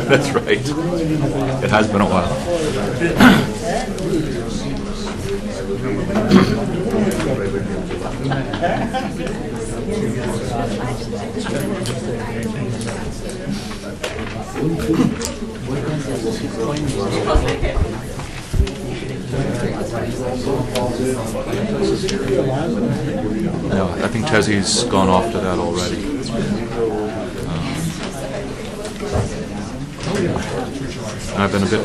That's right. It has been a while. No, I think Tezzy's gone off to that already. I've been a bit.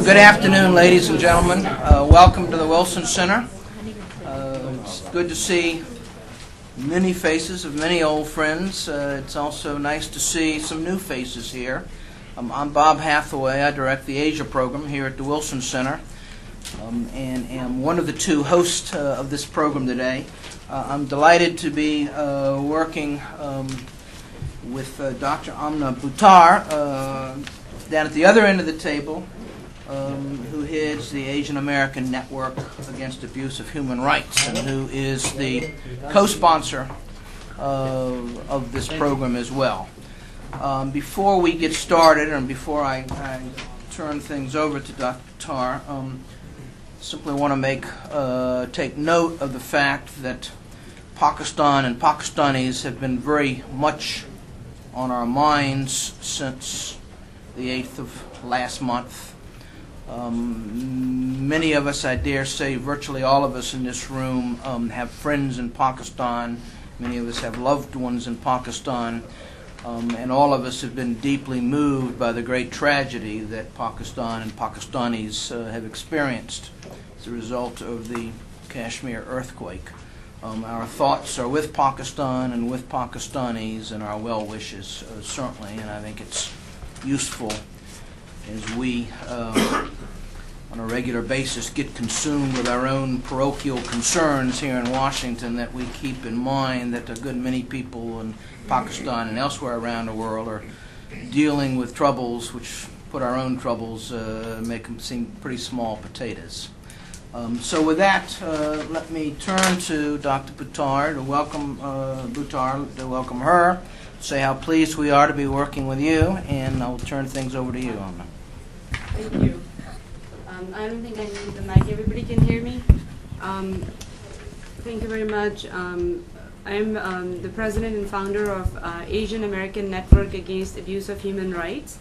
Good afternoon, ladies and gentlemen. Welcome to the Wilson Center. It's good to see many faces of many old friends. It's also nice to see some new faces here. I'm Bob Hathaway. I direct the Asia program here at the Wilson Center, and am one of the two hosts of this program today. I'm delighted to be working with Dr. Amna Buttar down at the other end of the table, who heads the Asian American Network Against Abuse of Human Rights, and who is the co-sponsor of this program as well. Before we get started, and before I turn things over to Dr. Buttar, simply want to take note of the fact that Pakistan and Pakistanis have been very much on our minds since the 8th of last month. Many of us, I dare say, virtually all of us in this room have friends in Pakistan. Many of us have loved ones in Pakistan. And all of us have been deeply moved by the great tragedy that Pakistan and Pakistanis have experienced as a result of the Kashmir earthquake. Our thoughts are with Pakistan and with Pakistanis, and our well wishes, certainly, and I think it's useful as we, on a regular basis, get consumed with our own parochial concerns here in Washington, that we keep in mind that a good many people in Pakistan and elsewhere around the world are dealing with troubles which put our own troubles, make them seem pretty small potatoes. So with that, let me turn to Dr. Buttar to welcome her, say how pleased we are to be working with you, and I'll turn things over to you, Amna. Thank you. I don't think I need the mic. Everybody can hear me? Thank you very much. I'm the president and founder of Asian American Network Against Abuse of Human Rights.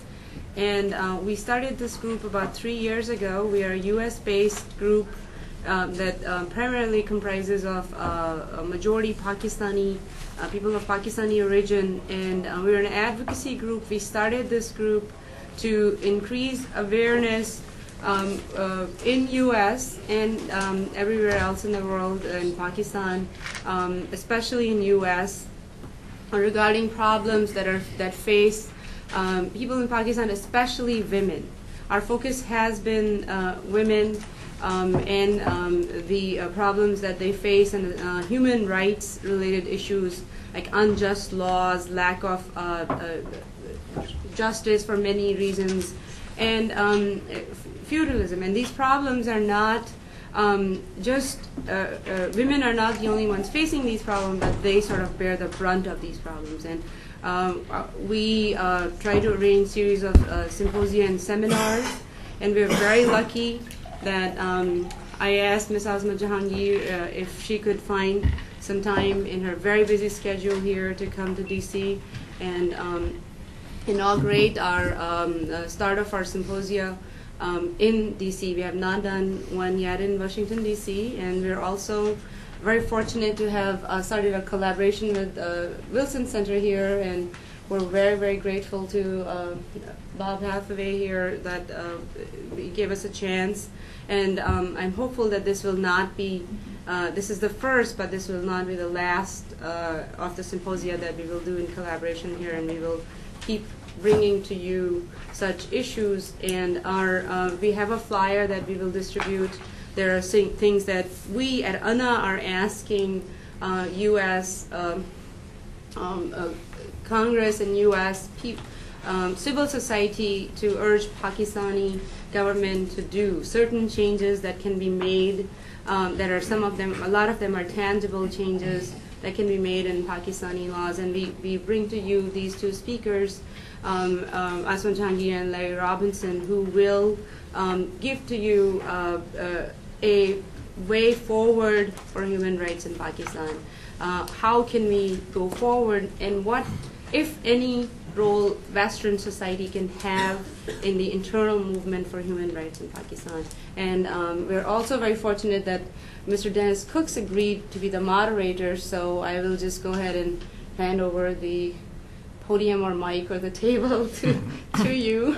And we started this group about 3 years ago. We are a US-based group that primarily comprises of a majority Pakistani, people of Pakistani origin. And we're an advocacy group. We started this group to increase awareness in U.S. and everywhere else in the world, in Pakistan, especially in U.S., regarding problems that face people in Pakistan, especially women. Our focus has been women and the problems that they face, and human rights related issues like unjust laws, lack of justice for many reasons, and feudalism. And these problems are not women are not the only ones facing these problems, but they sort of bear the brunt of these problems. And we try to arrange series of symposia and seminars, and we're very lucky that I asked Ms. Asma Jahangir if she could find some time in her very busy schedule here to come to DC and inaugurate our start of our symposia in DC. We have not done one yet in Washington, DC, and we're also very fortunate to have started a collaboration with Wilson Center here, and we're very, very grateful to Bob Hathaway here that gave us a chance. And I'm hopeful that this will not be, this is the first, but this will not be the last of the symposia that we will do in collaboration here, and we will keep bringing to you such issues. And we have a flyer that we will distribute. There are things that we at ANA are asking U.S. Congress and U.S. Civil society to urge Pakistani government to do certain changes that can be made. That are some of them, a lot of them are tangible changes that can be made in Pakistani laws. And we bring to you these two speakers, Asma Jahangir and Larry Robinson, who will give to you a way forward for human rights in Pakistan. How can we go forward, and what, if any, role Western society can have in the internal movement for human rights in Pakistan. And we're also very fortunate that Mr. Dennis Cooks agreed to be the moderator, so I will just go ahead and hand over the podium or mic or the table to you.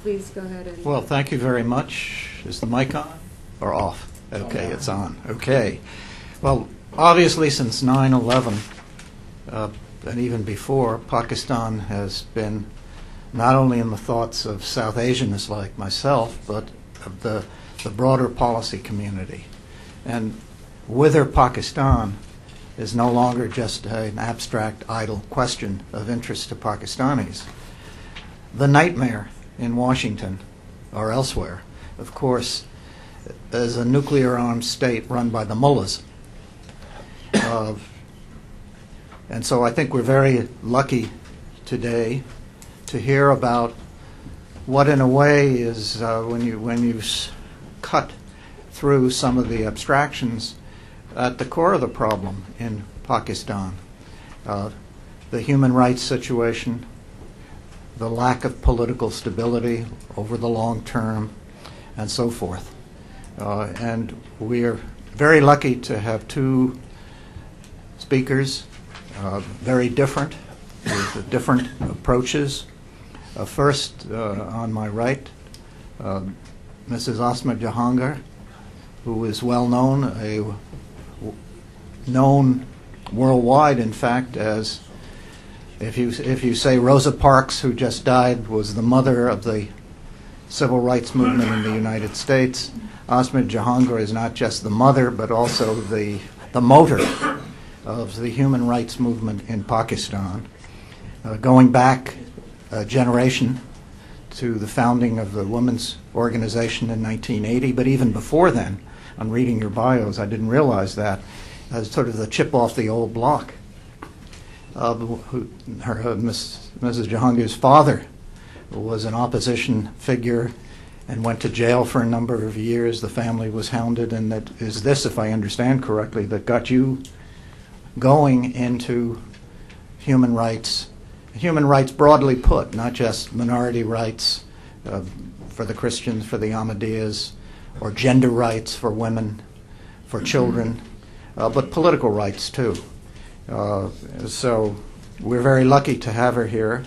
Please go ahead. Well, thank you very much. Is the mic on or off? Okay, it's on. Okay. Well, obviously since 9/11, and even before, Pakistan has been not only in the thoughts of South Asians like myself, but of the broader policy community. And whether Pakistan is no longer just an abstract, idle question of interest to Pakistanis. The nightmare in Washington or elsewhere, of course, is a nuclear-armed state run by the mullahs. And so I think we're very lucky today to hear about what, in a way, is when you cut through some of the abstractions, at the core of the problem in Pakistan, the human rights situation, the lack of political stability over the long term, and so forth. And we are very lucky to have two speakers, very different, with different approaches. First, on my right, Mrs. Asma Jahangir, who is well known, known worldwide, in fact, as, if you say Rosa Parks, who just died, was the mother of the civil rights movement in the United States. Asma Jahangir is not just the mother, but also the motor of the human rights movement in Pakistan, going back a generation to the founding of the Women's Organization in 1980, but even before then, on reading your bios, I didn't realize that, as sort of the chip off the old block. Mrs. Jahangir's father was an opposition figure and went to jail for a number of years. The family was hounded, and that is this, if I understand correctly, that got you going into human rights broadly put, not just minority rights for the Christians, for the Ahmadiyas, or gender rights for women, for children, but political rights too. So we're very lucky to have her here.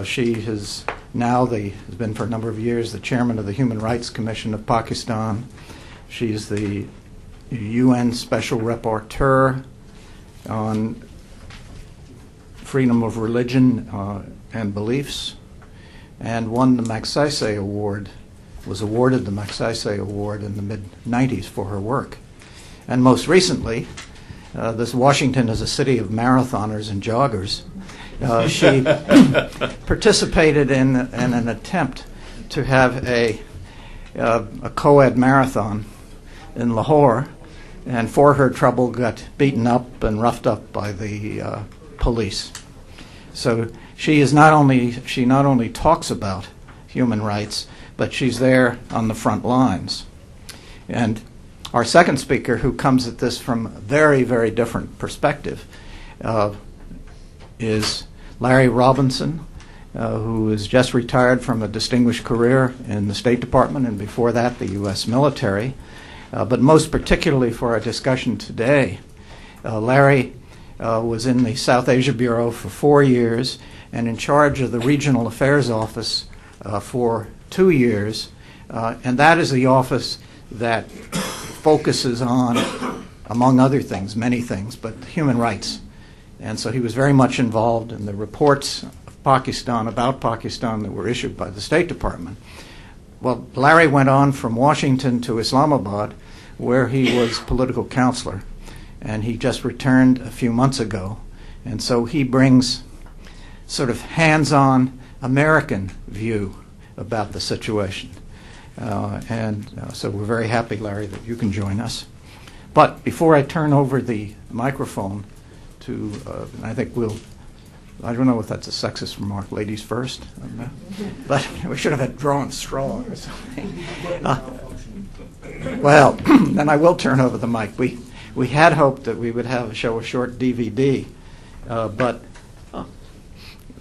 She has been for a number of years the chairman of the Human Rights Commission of Pakistan. She's the UN Special Rapporteur on freedom of religion and beliefs, and won the Magsaysay Award, was awarded the Magsaysay Award in the mid-90s for her work. And most recently, this Washington is a city of marathoners and joggers. She participated in an attempt to have a co-ed marathon in Lahore, and for her trouble got beaten up and roughed up by the police. So she not only talks about human rights, but she's there on the front lines. And our second speaker, who comes at this from a very, very different perspective, is Larry Robinson, who is just retired from a distinguished career in the State Department and before that the U.S. military. But most particularly for our discussion today, Larry was in the South Asia Bureau for 4 years and in charge of the Regional Affairs Office for 2 years. And that is the office that focuses on, among other things, many things, but human rights. And so he was very much involved in the reports of Pakistan, about Pakistan, that were issued by the State Department. Well, Larry went on from Washington to Islamabad, where he was political counselor, and he just returned a few months ago. And so he brings sort of hands-on American view about the situation. So we're very happy, Larry, that you can join us. But before I turn over the microphone to, I think I don't know if that's a sexist remark, ladies first, but we should have had drawn straw or something. Well, then I will turn over the mic. We had hoped that we would show a short DVD, but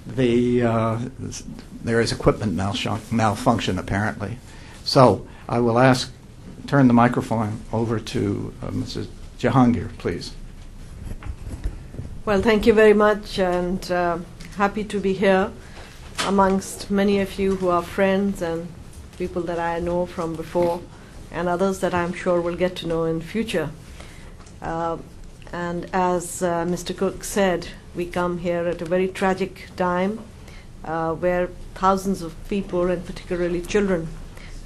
there is equipment malfunction apparently. So I will turn the microphone over to Mrs. Jahangir, please. Well, thank you very much, and happy to be here amongst many of you who are friends and people that I know from before, and others that I'm sure will get to know in future. And as Mr. Cook said, we come here at a very tragic time where thousands of people, and particularly children,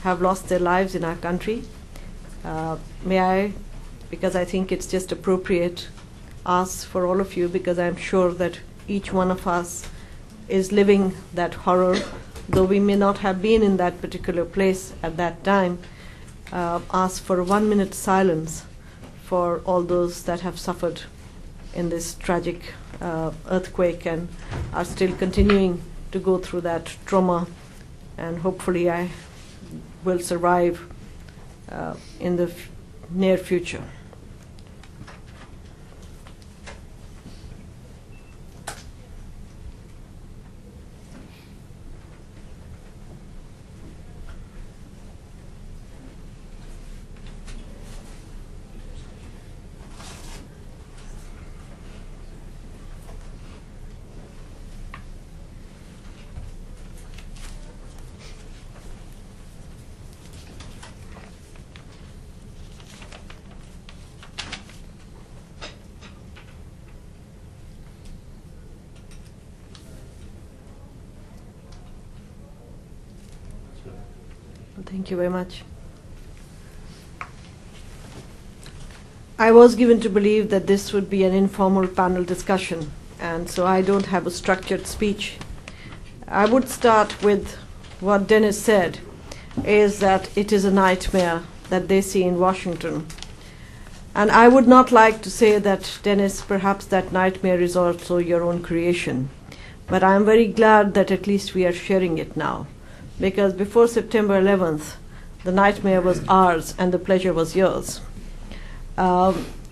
have lost their lives in our country. May I, because I think it's just appropriate, ask for all of you, because I'm sure that each one of us is living that horror, though we may not have been in that particular place at that time, ask for a 1-minute silence for all those that have suffered in this tragic earthquake and are still continuing to go through that trauma, and hopefully I will survive in the near future. Thank you very much. I was given to believe that this would be an informal panel discussion, and so I don't have a structured speech. I would start with what Dennis said, is that it is a nightmare that they see in Washington. And I would not like to say that, Dennis, perhaps that nightmare is also your own creation. But I'm very glad that at least we are sharing it now. Because before September 11th, the nightmare was ours and the pleasure was yours. However,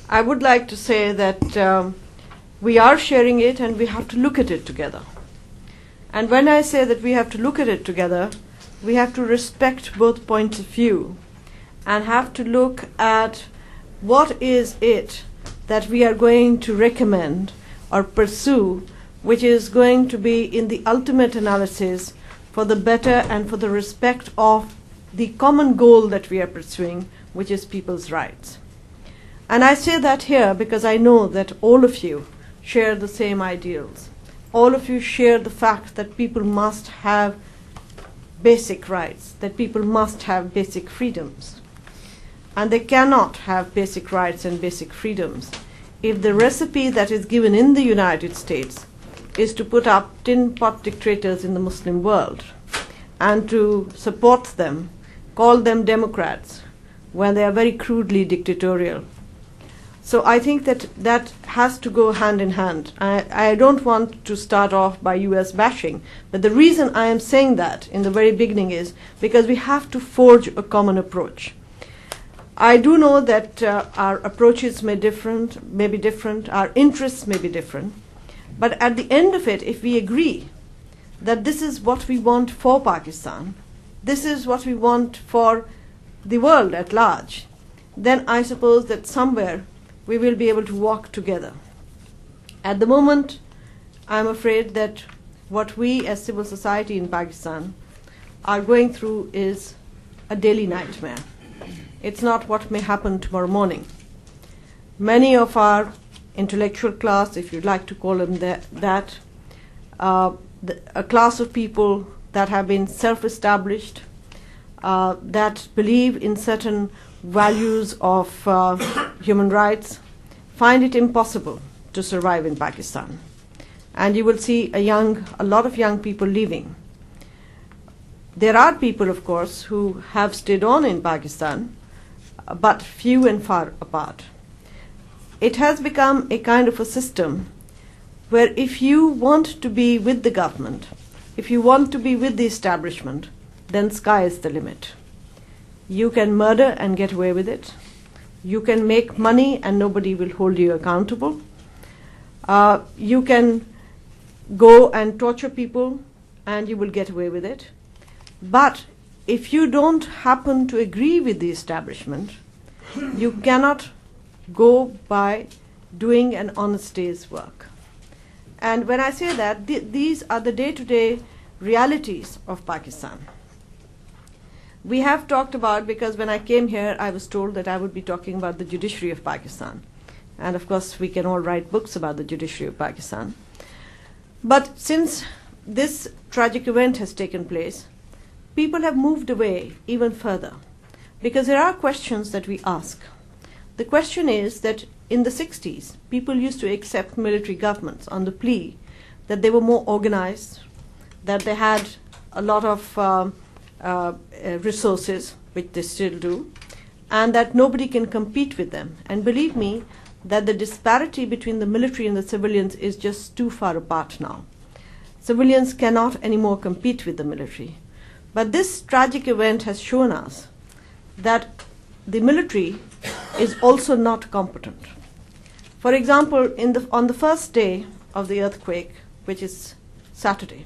I would like to say that we are sharing it and we have to look at it together. And when I say that we have to look at it together, we have to respect both points of view and have to look at what is it that we are going to recommend or pursue, which is going to be in the ultimate analysis for the better and for the respect of the common goal that we are pursuing, which is people's rights. And I say that here because I know that all of you share the same ideals. All of you share the fact that people must have basic rights, that people must have basic freedoms. And they cannot have basic rights and basic freedoms if the recipe that is given in the United States is to put up tin pot dictators in the Muslim world and to support them, call them Democrats, when they are very crudely dictatorial. So I think that that has to go hand in hand. I don't want to start off by US bashing, but the reason I am saying that in the very beginning is because we have to forge a common approach. I do know that our approaches may be different, our interests may be different, but at the end of it, if we agree that this is what we want for Pakistan, this is what we want for the world at large, then I suppose that somewhere we will be able to walk together. At the moment, I'm afraid that what we as civil society in Pakistan are going through is a daily nightmare. It's not what may happen tomorrow morning. Many of our intellectual class, if you'd like to call them that, a class of people that have been self-established, that believe in certain values of human rights, find it impossible to survive in Pakistan. And you will see a lot of young people leaving. There are people, of course, who have stayed on in Pakistan, but few and far apart. It has become a kind of a system where if you want to be with the government, if you want to be with the establishment, then sky is the limit. You can murder and get away with it. You can make money and nobody will hold you accountable. You can go and torture people and you will get away with it. But if you don't happen to agree with the establishment, you cannot go by doing an honest day's work. And when I say that, these are the day-to-day realities of Pakistan. We have talked about, because when I came here, I was told that I would be talking about the judiciary of Pakistan. And of course, we can all write books about the judiciary of Pakistan. But since this tragic event has taken place, people have moved away even further, because there are questions that we ask. The question is that in the 60s, people used to accept military governments on the plea that they were more organized, that they had a lot of resources, which they still do, and that nobody can compete with them. And believe me, that the disparity between the military and the civilians is just too far apart now. Civilians cannot anymore compete with the military. But this tragic event has shown us that the military is also not competent. For example, on the first day of the earthquake, which is Saturday,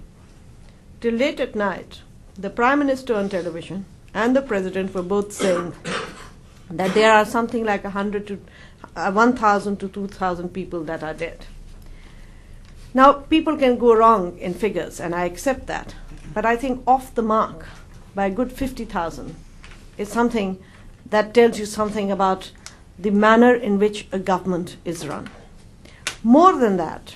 till late at night, the Prime Minister on television and the President were both saying that there are something like 1,000 to 2,000 people that are dead. Now, people can go wrong in figures, and I accept that. But I think off the mark by a good 50,000 is something that tells you something about the manner in which a government is run. More than that,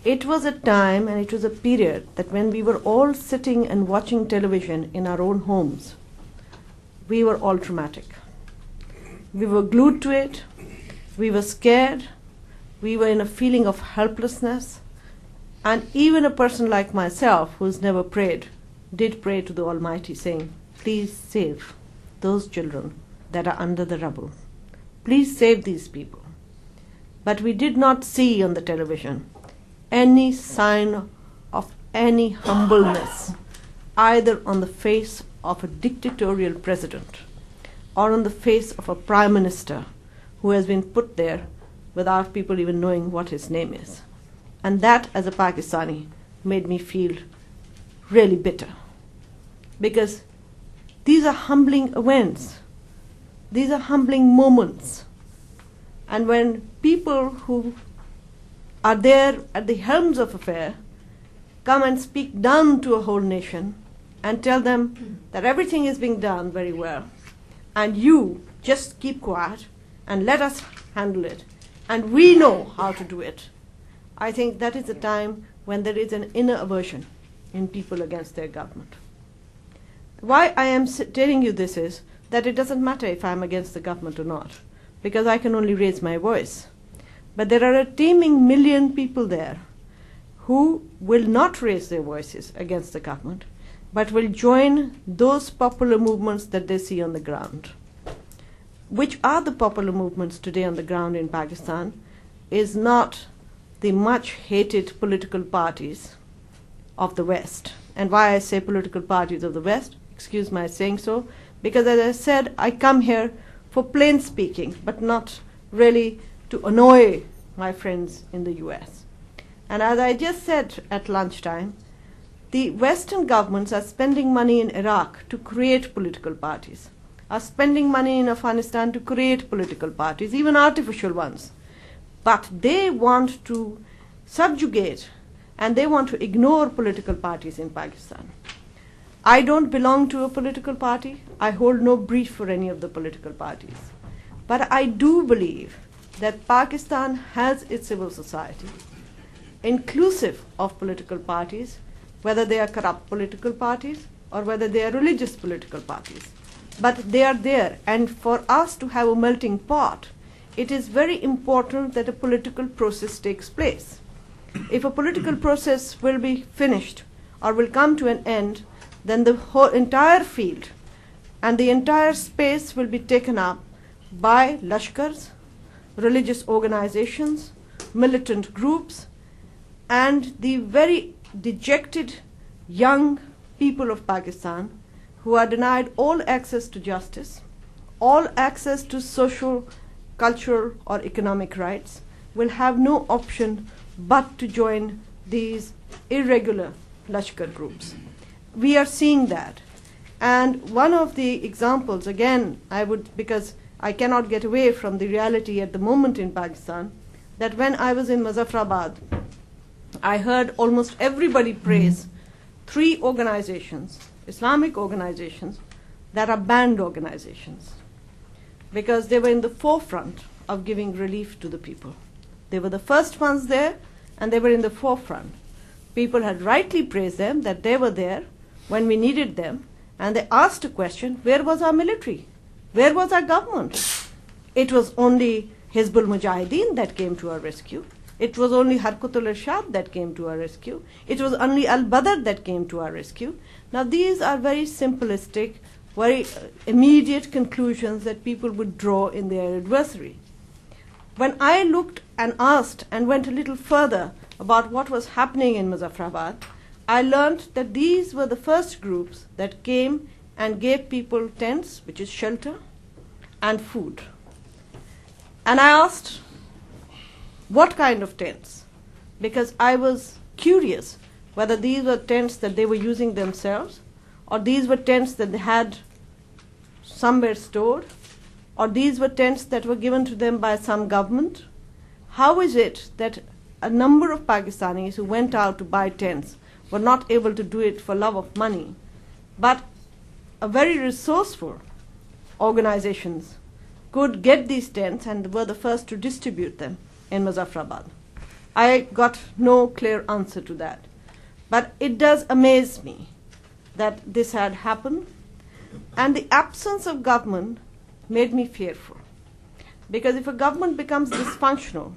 it was a time and it was a period that when we were all sitting and watching television in our own homes, we were all traumatic. We were glued to it, we were scared, we were in a feeling of helplessness, and even a person like myself, who's never prayed, did pray to the Almighty, saying, please save those children that are under the rubble. Please save these people. But we did not see on the television any sign of any humbleness, either on the face of a dictatorial president or on the face of a prime minister who has been put there without people even knowing what his name is. And that, as a Pakistani, made me feel really bitter. Because these are humbling events. These are humbling moments. And when people who are there at the helms of affairs come and speak down to a whole nation and tell them that everything is being done very well, and you just keep quiet and let us handle it, and we know how to do it, I think that is a time when there is an inner aversion in people against their government. Why I am telling you this is that it doesn't matter if I'm against the government or not, because I can only raise my voice. But there are a teeming million people there who will not raise their voices against the government, but will join those popular movements that they see on the ground. Which are the popular movements today on the ground in Pakistan is not the much hated political parties of the West. And why I say political parties of the West, excuse my saying so, because as I said, I come here for plain speaking, but not really to annoy my friends in the US. And as I just said at lunchtime, the Western governments are spending money in Iraq to create political parties. are spending money in Afghanistan to create political parties, even artificial ones. But they want to subjugate and they want to ignore political parties in Pakistan. I don't belong to a political party. I hold no brief for any of the political parties. But I do believe that Pakistan has its civil society, inclusive of political parties, whether they are corrupt political parties or whether they are religious political parties. But they are there, and for us to have a melting pot, it is very important that a political process takes place. If a political process will be finished or will come to an end, then the whole entire field and the entire space will be taken up by Lashkars, religious organizations, militant groups, and the very dejected young people of Pakistan who are denied all access to justice, all access to social, cultural, or economic rights, will have no option but to join these irregular Lashkar groups. We are seeing that. And one of the examples, again, because I cannot get away from the reality at the moment in Pakistan, that when I was in Muzaffarabad, I heard almost everybody praise 3 organizations, Islamic organizations, that are banned organizations, because they were in the forefront of giving relief to the people. They were the first ones there, and they were in the forefront. People had rightly praised them that they were there when we needed them, and they asked a question, where was our military? Where was our government? It was only Hizbul Mujahideen that came to our rescue. It was only Harkatul Irshad that came to our rescue. It was only Al-Badr that came to our rescue. Now these are very simplistic, very immediate conclusions that people would draw in their adversary. When I looked and asked and went a little further about what was happening in Muzaffarabad, I learned that these were the first groups that came and gave people tents, which is shelter, and food. And I asked, what kind of tents? Because I was curious whether these were tents that they were using themselves, or these were tents that they had somewhere stored, or these were tents that were given to them by some government. How is it that a number of Pakistanis who went out to buy tents were not able to do it for love of money, but a very resourceful organizations could get these tents and were the first to distribute them in Muzaffarabad? I got no clear answer to that. But it does amaze me that this had happened, and the absence of government made me fearful. Because if a government becomes dysfunctional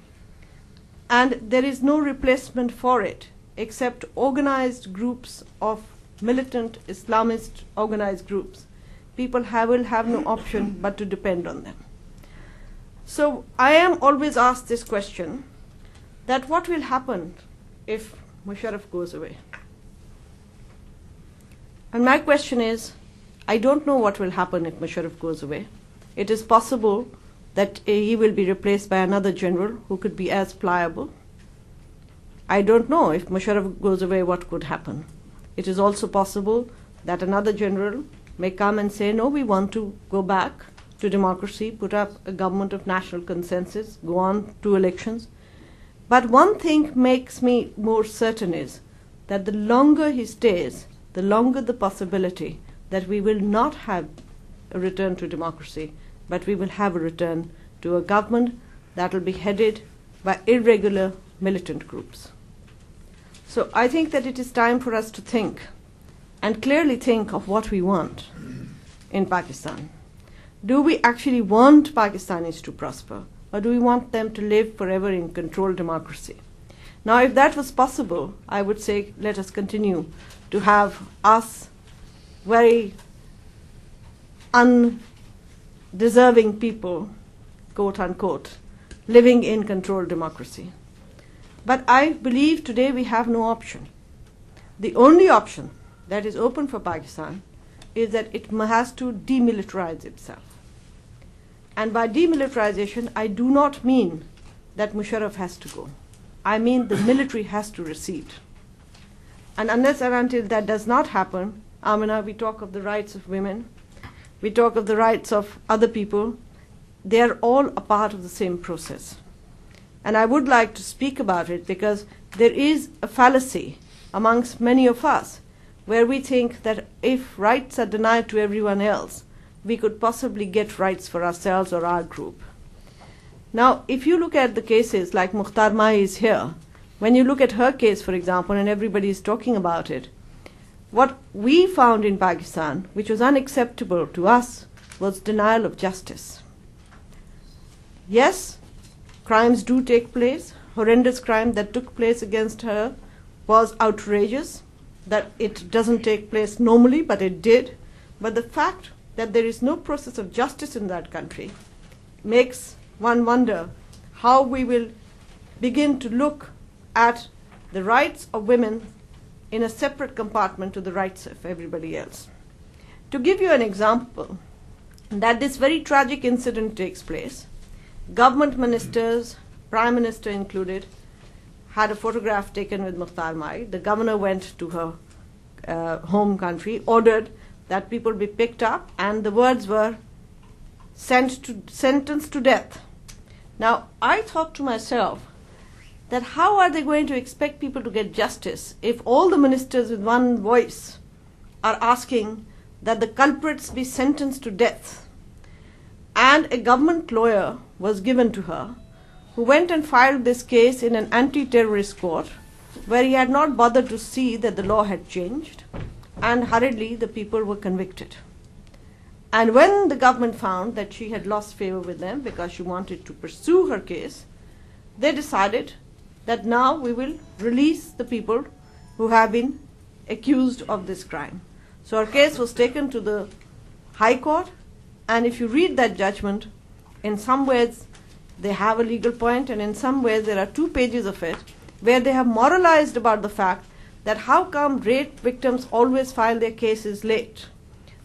and there is no replacement for it except organized groups of militant Islamist organized groups, people will have no option but to depend on them. So I am always asked this question, that what will happen if Musharraf goes away? And my question is, I don't know what will happen if Musharraf goes away. It is possible that he will be replaced by another general who could be as pliable. I don't know if Musharraf goes away what could happen. It is also possible that another general may come and say, no, we want to go back to democracy, put up a government of national consensus, go on to elections. But one thing makes me more certain is that the longer he stays, the longer the possibility that we will not have a return to democracy, but we will have a return to a government that will be headed by irregular militant groups. So I think that it is time for us to think, and clearly think of what we want in Pakistan. Do we actually want Pakistanis to prosper, or do we want them to live forever in controlled democracy? Now, if that was possible, I would say let us continue to have us very undeserving people, quote unquote, living in controlled democracy. But I believe today we have no option. The only option that is open for Pakistan is that it has to demilitarize itself. And by demilitarization, I do not mean that Musharraf has to go. I mean the military has to recede. And unless and until that does not happen, Amina, we talk of the rights of women. we talk of the rights of other people. They are all a part of the same process. And I would like to speak about it because there is a fallacy amongst many of us where we think that if rights are denied to everyone else, we could possibly get rights for ourselves or our group. Now, if you look at the cases like Mukhtar Mai is here, when you look at her case, for example, and everybody is talking about it, what we found in Pakistan, which was unacceptable to us, was denial of justice. Yes, crimes do take place. Horrendous crime that took place against her was outrageous, that it doesn't take place normally, but it did. But the fact that there is no process of justice in that country makes one wonder how we will begin to look at the rights of women in a separate compartment to the rights of everybody else. To give you an example, that this very tragic incident takes place, government ministers, Prime Minister included, had a photograph taken with Mukhtar Mai. The governor went to her home country, ordered that people be picked up, and the words were sentenced to death. Now, I thought to myself that how are they going to expect people to get justice if all the ministers with one voice are asking that the culprits be sentenced to death? And a government lawyer was given to her who went and filed this case in an anti-terrorist court where he had not bothered to see that the law had changed, and hurriedly the people were convicted. And when the government found that she had lost favor with them because she wanted to pursue her case, they decided that now we will release the people who have been accused of this crime. So her case was taken to the High Court, and if you read that judgment, in some ways they have a legal point, and in some ways there are 2 pages of it where they have moralized about the fact that how come rape victims always file their cases late,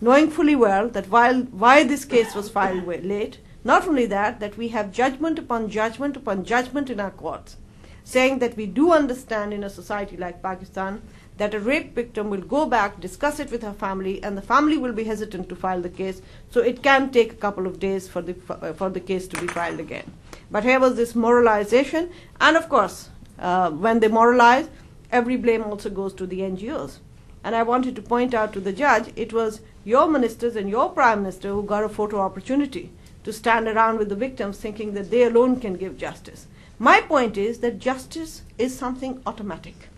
knowing fully well that why this case was filed late. Not only that we have judgment upon judgment upon judgment in our courts, saying that we do understand in a society like Pakistan that a rape victim will go back, discuss it with her family, and the family will be hesitant to file the case, so it can take a couple of days for the case to be filed again. But here was this moralization, and of course, when they moralize, every blame also goes to the NGOs. And I wanted to point out to the judge, it was your ministers and your prime minister who got a photo opportunity to stand around with the victims thinking that they alone can give justice. My point is that justice is something automatic.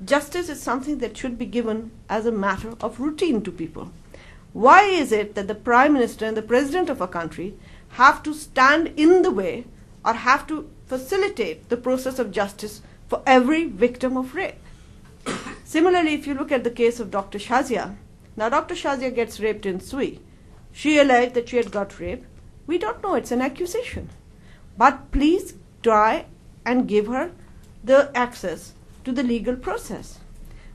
Justice is something that should be given as a matter of routine to people. Why is it that the Prime Minister and the President of a country have to stand in the way or have to facilitate the process of justice for every victim of rape? Similarly, if you look at the case of Dr. Shazia, now Dr. Shazia gets raped in Sui. She alleged that she had got raped. We don't know, it's an accusation. But please try and give her the access to the legal process.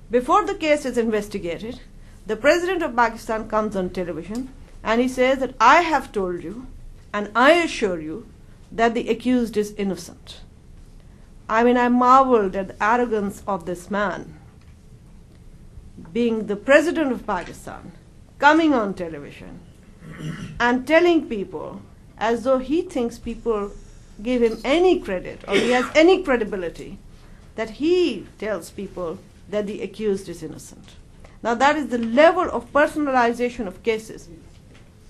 Before the case is investigated, the President of Pakistan comes on television and he says that I have told you and I assure you that the accused is innocent. I mean, I marveled at the arrogance of this man, being the President of Pakistan, coming on television and telling people as though he thinks people give him any credit or he has any credibility, that he tells people that the accused is innocent. Now that is the level of personalization of cases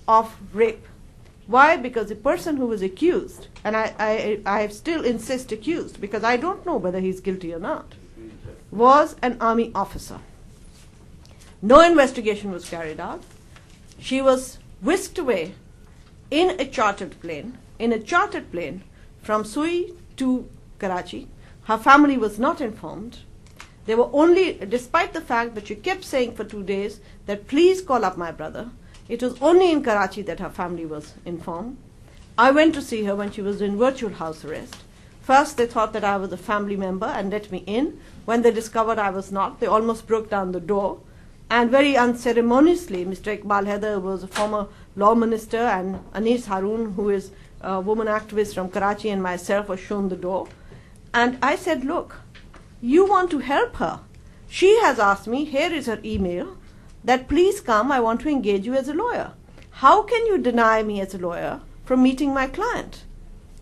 of rape. Why? Because the person who was accused, and I still insist accused because I don't know whether he's guilty or not, was an army officer. No investigation was carried out. She was whisked away in a chartered plane from Sui to Karachi. Her family was not informed. They were only, despite the fact that she kept saying for 2 days that please call up my brother, it was only in Karachi that her family was informed. I went to see her when she was in virtual house arrest. First they thought that I was a family member and let me in. When they discovered I was not, they almost broke down the door. And very unceremoniously, Mr. Iqbal Haider, who was a former law minister, and Anis Haroon, who is a woman activist from Karachi, and myself were shown the door. And I said, look, you want to help her. She has asked me, here is her email, that please come, I want to engage you as a lawyer. how can you deny me as a lawyer from meeting my client?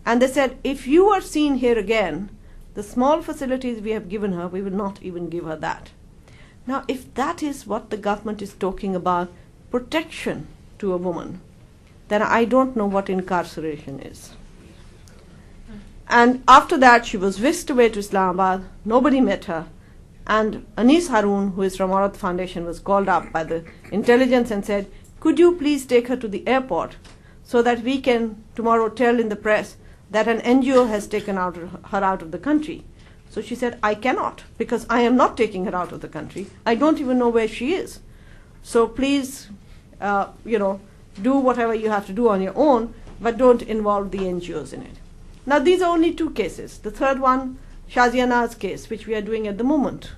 And they said, if you are seen here again, the small facilities we have given her, we will not even give her that. Now, if that is what the government is talking about, protection to a woman, then I don't know what incarceration is. And after that, she was whisked away to Islamabad. Nobody met her. And Anis Haroon, who is from Aurat Foundation, was called up by the intelligence and said, could you please take her to the airport so that we can tomorrow tell in the press that an NGO has taken her out of the country? So she said, I cannot, because I am not taking her out of the country. I don't even know where she is. So please, do whatever you have to do on your own, but don't involve the NGOs in it. Now, these are only two cases. The third one, Shaziana's case, which we are doing at the moment.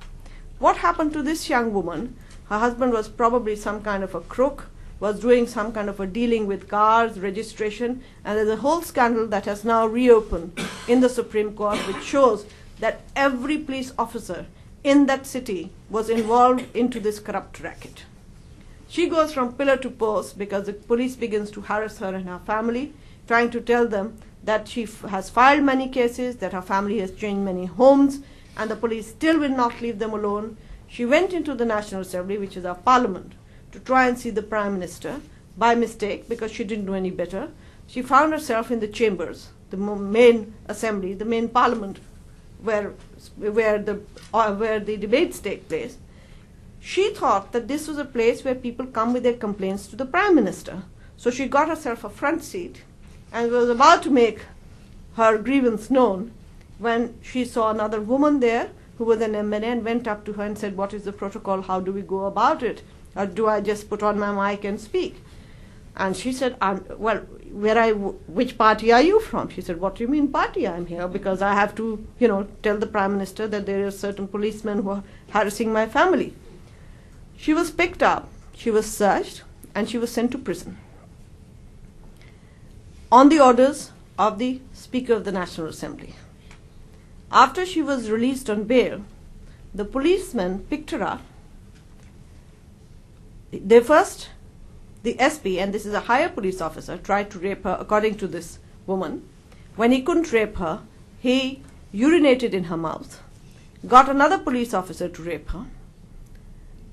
What happened to this young woman? Her husband was probably some kind of a crook, was doing some kind of a dealing with cars, registration, and there's a whole scandal that has now reopened in the Supreme Court, which shows that every police officer in that city was involved into this corrupt racket. She goes from pillar to post because the police begins to harass her and her family, trying to tell them that she has filed many cases, that her family has changed many homes, and the police still will not leave them alone. She went into the National Assembly, which is our parliament, to try and see the Prime Minister by mistake because she didn't know any better. She found herself in the chambers, the main assembly, the main parliament, where the debates take place. She thought that this was a place where people come with their complaints to the Prime Minister. So she got herself a front seat and was about to make her grievance known when she saw another woman there who was an MNA and went up to her and said, what is the protocol? How do we go about it? Or do I just put on my mic and speak? And she said, well, which party are you from? She said, what do you mean party? I'm here because I have to, tell the Prime Minister that there are certain policemen who are harassing my family. She was picked up, she was searched, and she was sent to prison on the orders of the Speaker of the National Assembly. After she was released on bail, the policemen picked her up. The SP, and this is a higher police officer, tried to rape her, according to this woman. When he couldn't rape her, he urinated in her mouth, got another police officer to rape her,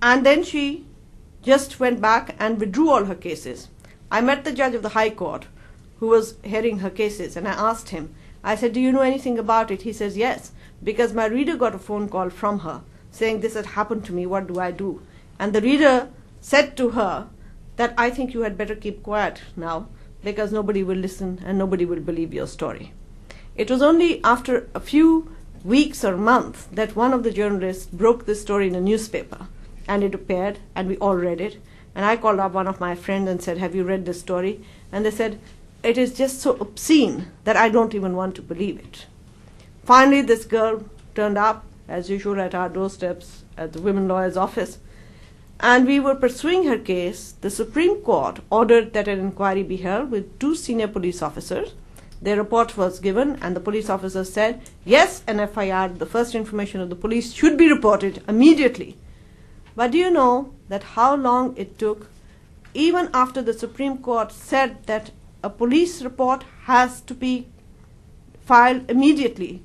and then she just went back and withdrew all her cases. I met the judge of the High Court who was hearing her cases, and I asked him, I said, do you know anything about it? He says, yes, because my reader got a phone call from her saying this had happened to me, what do I do? And the reader said to her that I think you had better keep quiet now because nobody will listen and nobody will believe your story. It was only after a few weeks or months that one of the journalists broke this story in a newspaper, and it appeared and we all read it. And I called up one of my friends and said, have you read this story? And they said, it is just so obscene that I don't even want to believe it. Finally, this girl turned up, as usual, at our doorsteps at the women lawyer's office, and we were pursuing her case. The Supreme Court ordered that an inquiry be held with 2 senior police officers. Their report was given, and the police officer said, yes, an FIR, the first information of the police, should be reported immediately. But do you know that how long it took, even after the Supreme Court said that a police report has to be filed immediately,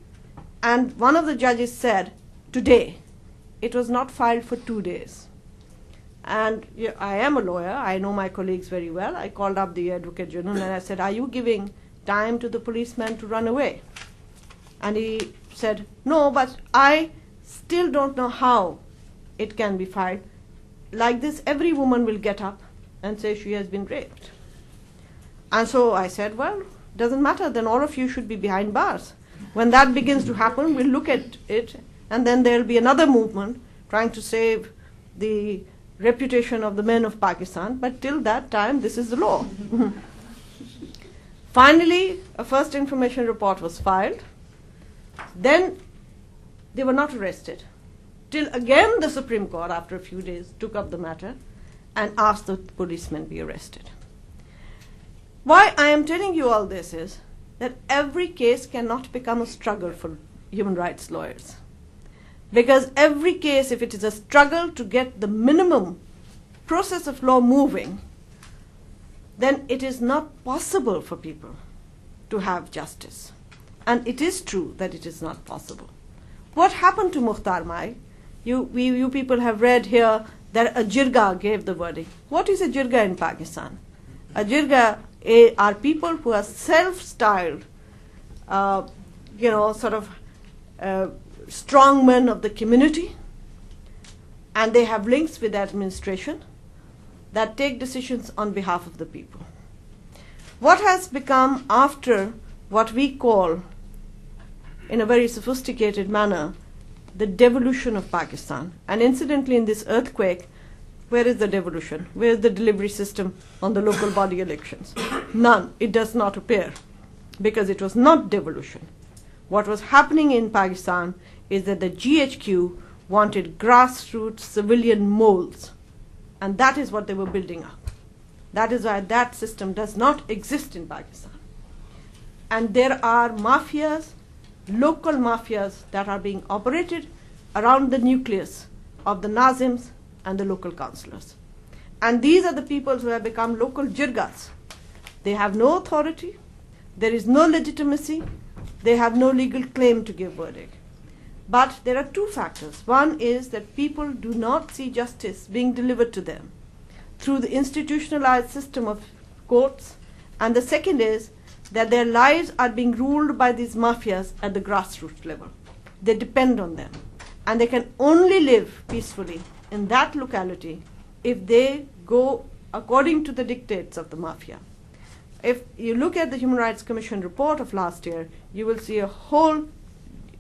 and one of the judges said, today. It was not filed for 2 days. And I am a lawyer, I know my colleagues very well. I called up the Advocate General and I said, are you giving time to the policeman to run away? And he said, no, but I still don't know how it can be filed. Like this, every woman will get up and say she has been raped. And so I said, well, doesn't matter, then all of you should be behind bars. When that begins to happen, we'll look at it, and then there'll be another movement trying to save the reputation of the men of Pakistan, but till that time, this is the law. Finally, a first information report was filed. Then they were not arrested. Till again the Supreme Court, after a few days, took up the matter and asked the policemen be arrested. Why I am telling you all this is that every case cannot become a struggle for human rights lawyers. Because every case, if it is a struggle to get the minimum process of law moving, then it is not possible for people to have justice. And it is true that it is not possible. What happened to Mukhtar Mai? You people have read here that a jirga gave the verdict. What is a jirga in Pakistan? A jirga are people who are self-styled, strongmen of the community, and they have links with the administration that take decisions on behalf of the people. What has become after what we call, in a very sophisticated manner, the devolution of Pakistan. And incidentally, in this earthquake, where is the devolution? Where is the delivery system on the local body elections? None. It does not appear, because it was not devolution. What was happening in Pakistan is that the GHQ wanted grassroots civilian molds, and that is what they were building up. That is why that system does not exist in Pakistan. And there are mafias, local mafias, that are being operated around the nucleus of the Nazims and the local councillors. And these are the people who have become local jirgas. They have no authority, there is no legitimacy, they have no legal claim to give verdict. But there are two factors. One is that people do not see justice being delivered to them through the institutionalized system of courts, and the second is that their lives are being ruled by these mafias at the grassroots level. They depend on them, and they can only live peacefully in that locality if they go according to the dictates of the mafia. If you look at the Human Rights Commission report of last year, you will see a whole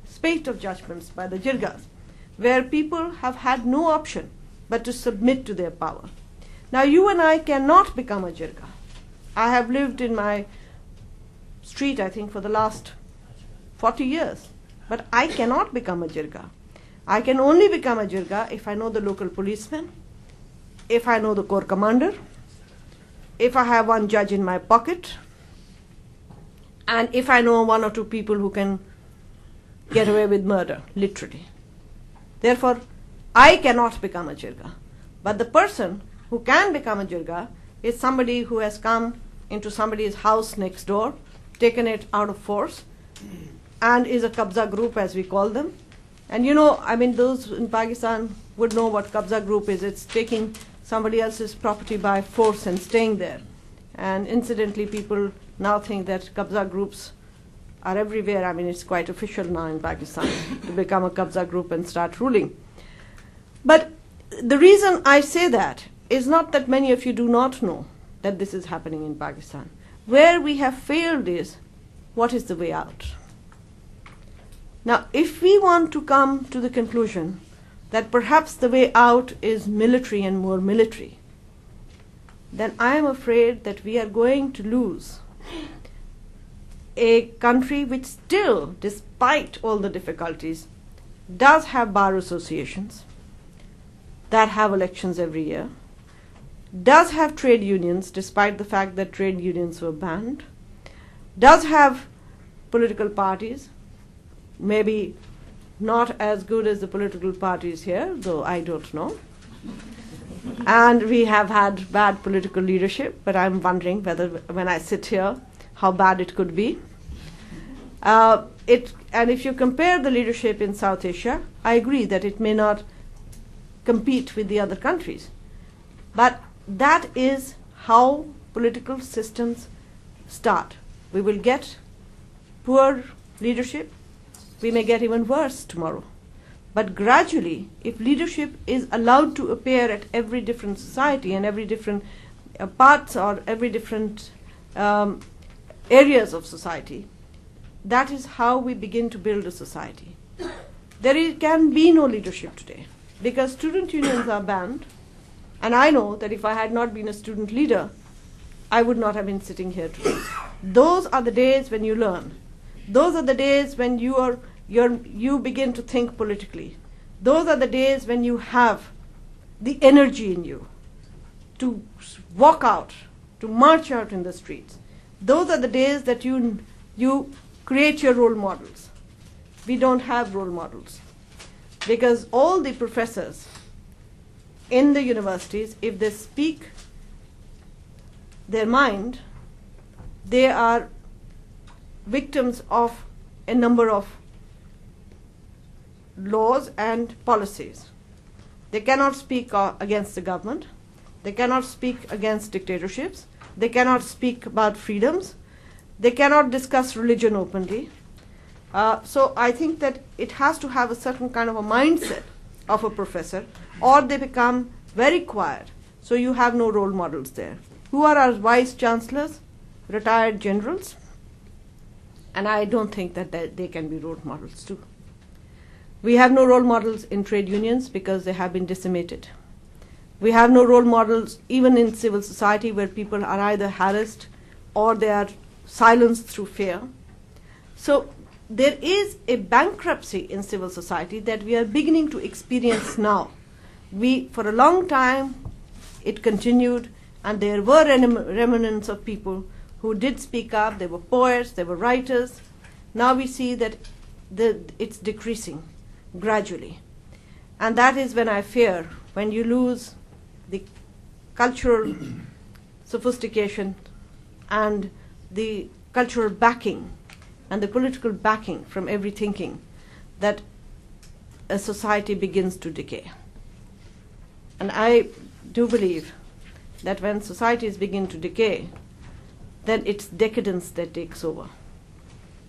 spate of judgments by the jirgas, where people have had no option but to submit to their power. Now, you and I cannot become a jirga. I have lived in my street, I think, for the last 40 years, but I cannot become a jirga. I can only become a jirga if I know the local policeman, if I know the corps commander, if I have one judge in my pocket, and if I know one or two people who can get away with murder, literally. Therefore, I cannot become a jirga. But the person who can become a jirga is somebody who has come into somebody's house next door, taken it out of force, and is a Qabza group, as we call them. And those in Pakistan would know what Qabza group is. It's taking somebody else's property by force and staying there. And incidentally, people now think that Qabza groups are everywhere. It's quite official now in Pakistan to become a Qabza group and start ruling. But the reason I say that is not that many of you do not know that this is happening in Pakistan. Where we have failed is, what is the way out? Now, if we want to come to the conclusion that perhaps the way out is military and more military, then I am afraid that we are going to lose a country which still, despite all the difficulties, does have bar associations that have elections every year, does have trade unions despite the fact that trade unions were banned, does have political parties, maybe not as good as the political parties here, though I don't know. And we have had bad political leadership, but I'm wondering whether, when I sit here, how bad it could be. And if you compare the leadership in South Asia, I agree that it may not compete with the other countries. But that is how political systems start. We will get poor leadership. We may get even worse tomorrow. But gradually, if leadership is allowed to appear at every different society and every different parts or every different areas of society, that is how we begin to build a society. Can be no leadership today because student unions are banned. And I know that if I had not been a student leader, I would not have been sitting here today. Those are the days when you learn. Those are the days when you begin to think politically. Those are the days when you have the energy in you to walk out, to march out in the streets. Those are the days that you create your role models. We don't have role models because all the professors in the universities, if they speak their mind, they are victims of a number of laws and policies. They cannot speak against the government. They cannot speak against dictatorships. They cannot speak about freedoms. They cannot discuss religion openly. So I think that it has to have a certain kind of a mindset of a professor, or they become very quiet. So you have no role models there. Who are our vice chancellors? Retired generals. And I don't think that they can be role models too. We have no role models in trade unions because they have been decimated. We have no role models even in civil society, where people are either harassed or they are silenced through fear. So there is a bankruptcy in civil society that we are beginning to experience now. For a long time, it continued, and there were remnants of people who did speak up. There were poets, there were writers. Now we see that it's decreasing gradually. And that is when I fear, when you lose the cultural sophistication and the cultural backing and the political backing from every thinking, that a society begins to decay. And I do believe that when societies begin to decay, then it's decadence that takes over.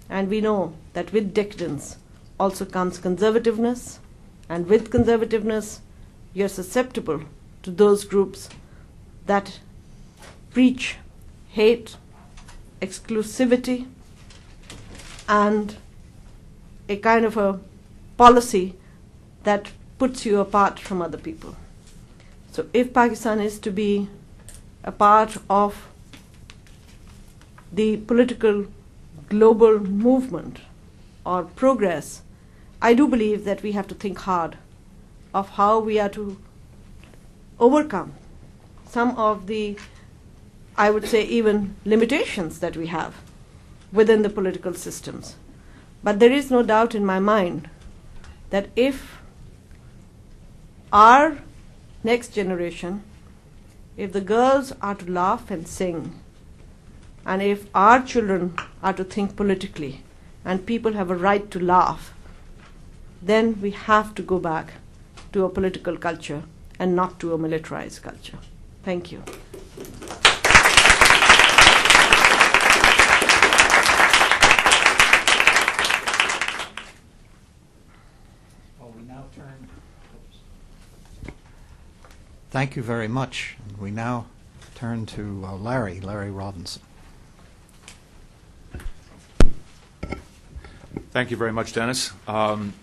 And we know that with decadence also comes conservativeness, and with conservativeness, you're susceptible to those groups that preach hate, exclusivity, and a kind of a policy that puts you apart from other people. So if Pakistan is to be a part of the political global movement or progress, I do believe that we have to think hard of how we are to overcome some of the, I would say, even limitations that we have within the political systems. But there is no doubt in my mind that if our next generation, if the girls are to laugh and sing, and if our children are to think politically, and people have a right to laugh, then we have to go back to a political culture and not to a militarized culture. Thank you. Thank you very much. And we now turn to Larry Robinson. Thank you very much, Dennis.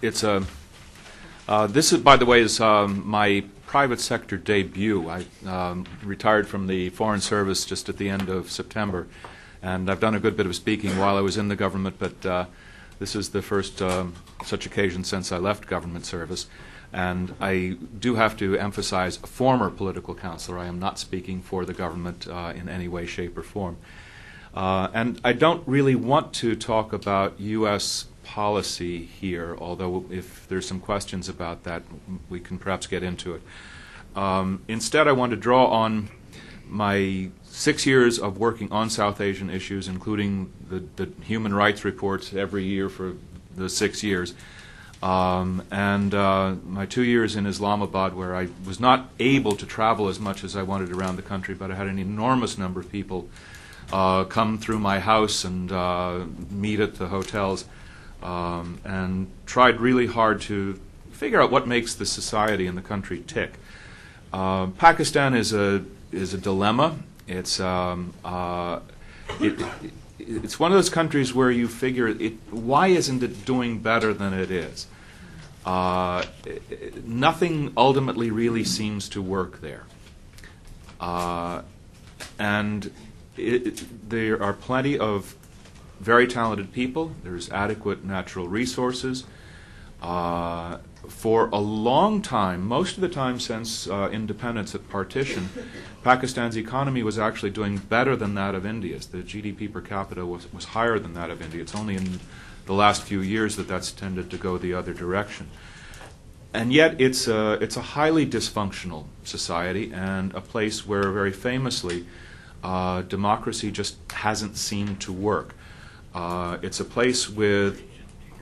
This is, by the way, is my private sector debut. I retired from the Foreign Service just at the end of September, and I've done a good bit of speaking while I was in the government, but this is the first such occasion since I left government service. And I do have to emphasize, a former political counselor. I am not speaking for the government in any way, shape, or form. And I don't really want to talk about U.S. policy here, although if there's some questions about that, we can perhaps get into it. Instead, I want to draw on my 6 years of working on South Asian issues, including the human rights reports every year for the 6 years, and my 2 years in Islamabad, where I was not able to travel as much as I wanted around the country, but I had an enormous number of people come through my house and meet at the hotels, and tried really hard to figure out what makes the society and the country tick. Pakistan is a dilemma. It's it's one of those countries where you figure, why isn't it doing better than it is? Nothing ultimately really seems to work there. And there are plenty of very talented people. There's adequate natural resources. For a long time, most of the time since independence at partition, Pakistan's economy was actually doing better than that of India's. The GDP per capita was higher than that of India. It's only in the last few years that that's tended to go the other direction. And yet it's a highly dysfunctional society, and a place where very famously democracy just hasn't seemed to work. It's a place with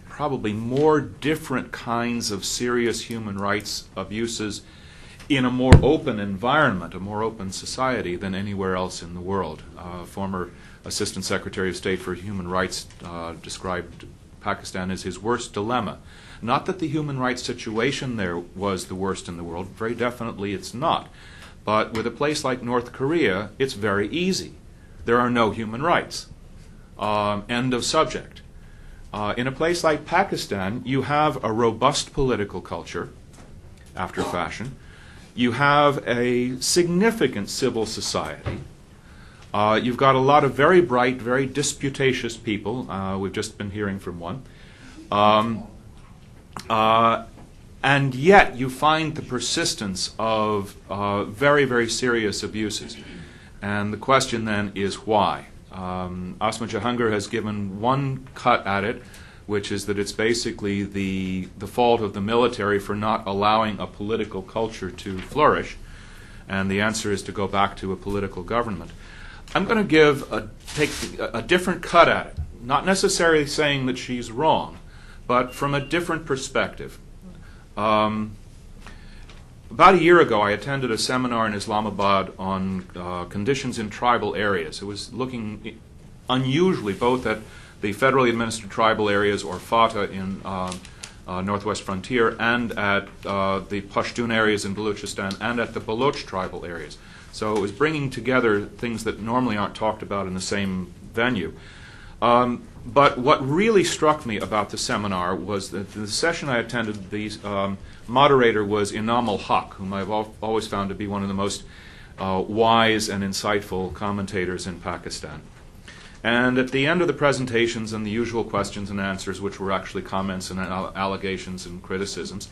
probably more different kinds of serious human rights abuses in a more open environment, a more open society than anywhere else in the world. Former Assistant Secretary of State for Human Rights described Pakistan as his worst dilemma. Not that the human rights situation there was the worst in the world, very definitely it's not. But with a place like North Korea, it's very easy. There are no human rights. End of subject. In a place like Pakistan, you have a robust political culture, after fashion. You have a significant civil society. You've got a lot of very bright, very disputatious people. We've just been hearing from one. And yet you find the persistence of very, very serious abuses. And the question then is why? Asma Jahangir has given one cut at it, which is that it's basically the fault of the military for not allowing a political culture to flourish. And the answer is to go back to a political government. I'm going to take a different cut at it, not necessarily saying that she's wrong, but from a different perspective. About a year ago, I attended a seminar in Islamabad on conditions in tribal areas. It was looking unusually both at the federally administered tribal areas, or FATA, in northwest frontier, and at the Pashtun areas in Balochistan, and at the Baloch tribal areas. So it was bringing together things that normally aren't talked about in the same venue. But what really struck me about the seminar was that the session I attended, the moderator was Inam al-Haq, whom I've always found to be one of the most wise and insightful commentators in Pakistan. And at the end of the presentations and the usual questions and answers, which were actually comments and allegations and criticisms,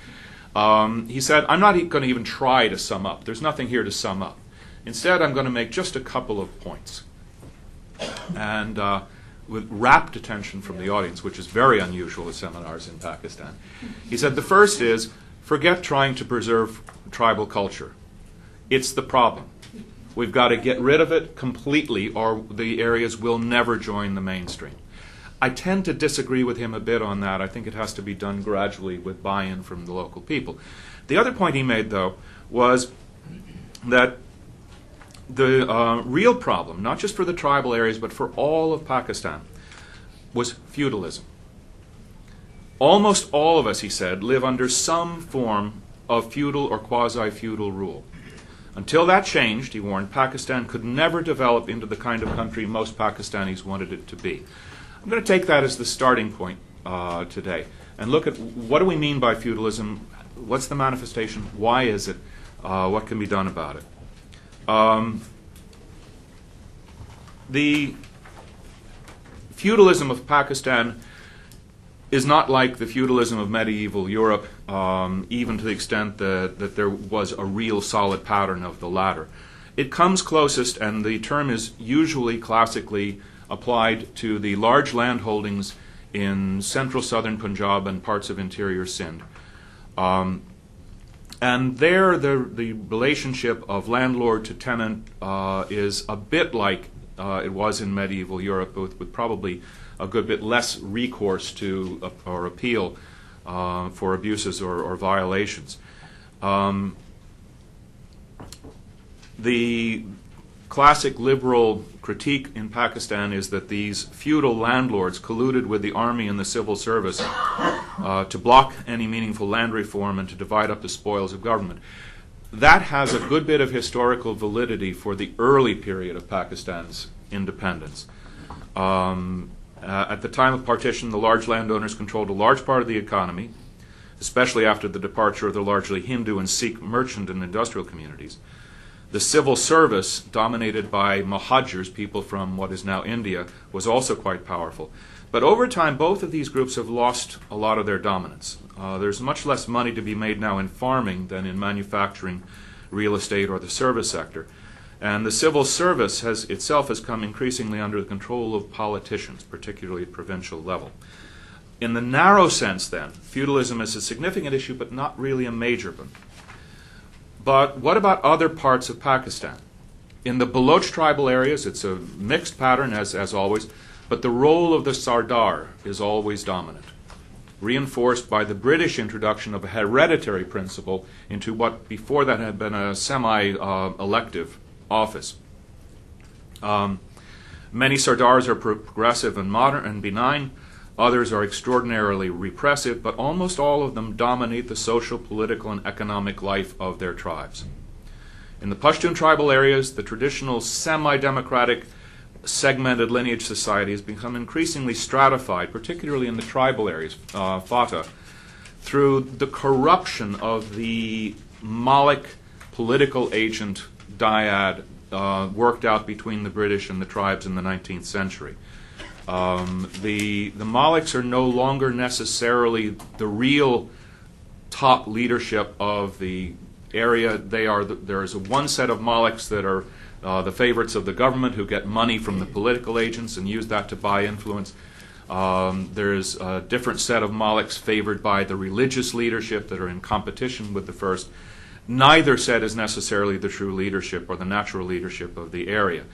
he said, I'm not going to even try to sum up. There's nothing here to sum up. Instead, I'm going to make just a couple of points. And with rapt attention from the audience, which is very unusual at seminars in Pakistan. He said, the first is, forget trying to preserve tribal culture. It's the problem. We've got to get rid of it completely, or the areas will never join the mainstream. I tend to disagree with him a bit on that. I think it has to be done gradually with buy-in from the local people. The other point he made, though, was that the real problem, not just for the tribal areas, but for all of Pakistan, was feudalism. Almost all of us, he said, live under some form of feudal or quasi-feudal rule. Until that changed, he warned, Pakistan could never develop into the kind of country most Pakistanis wanted it to be. I'm going to take that as the starting point today and look at what do we mean by feudalism, what's the manifestation, why is it, what can be done about it. The feudalism of Pakistan is not like the feudalism of medieval Europe, even to the extent that there was a real solid pattern of the latter. It comes closest, and the term is usually classically applied to the large land holdings in central southern Punjab and parts of interior Sindh. And there, the relationship of landlord to tenant is a bit like it was in medieval Europe, with probably a good bit less recourse to or appeal for abuses or violations. The classic liberal critique in Pakistan is that these feudal landlords colluded with the army and the civil service to block any meaningful land reform and to divide up the spoils of government. That has a good bit of historical validity for the early period of Pakistan's independence. At the time of partition, the large landowners controlled a large part of the economy, especially after the departure of the largely Hindu and Sikh merchant and industrial communities. The civil service, dominated by Muhajirs, people from what is now India, was also quite powerful. But over time, both of these groups have lost a lot of their dominance. There's much less money to be made now in farming than in manufacturing, real estate, or the service sector. And the civil service has come increasingly under the control of politicians, particularly at provincial level. In the narrow sense, then, feudalism is a significant issue, but not really a major one. But what about other parts of Pakistan? In the Baloch tribal areas, it's a mixed pattern, as always, but the role of the Sardar is always dominant, reinforced by the British introduction of a hereditary principle into what before that had been a semi-elective office. Many Sardars are progressive and modern and benign. Others are extraordinarily repressive, but almost all of them dominate the social, political, and economic life of their tribes. In the Pashtun tribal areas, the traditional semi-democratic segmented lineage society has become increasingly stratified, particularly in the tribal areas, Fatah, through the corruption of the Malik political agent dyad worked out between the British and the tribes in the 19th century. The Maliks are no longer necessarily the real top leadership of the area. There is one set of Maliks that are the favorites of the government who get money from the political agents and use that to buy influence. There's a different set of Maliks favored by the religious leadership that are in competition with the first. Neither set is necessarily the true leadership or the natural leadership of the area.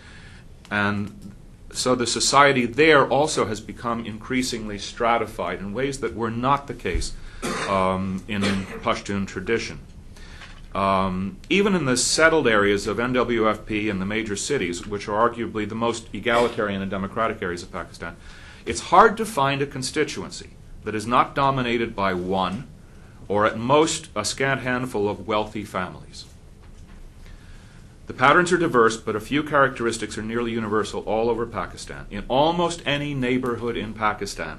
And so the society there also has become increasingly stratified in ways that were not the case in Pashtun tradition. Even in the settled areas of NWFP and the major cities, which are arguably the most egalitarian and democratic areas of Pakistan, it's hard to find a constituency that is not dominated by one, or at most a scant handful of wealthy families. The patterns are diverse, but a few characteristics are nearly universal all over Pakistan. In almost any neighborhood in Pakistan,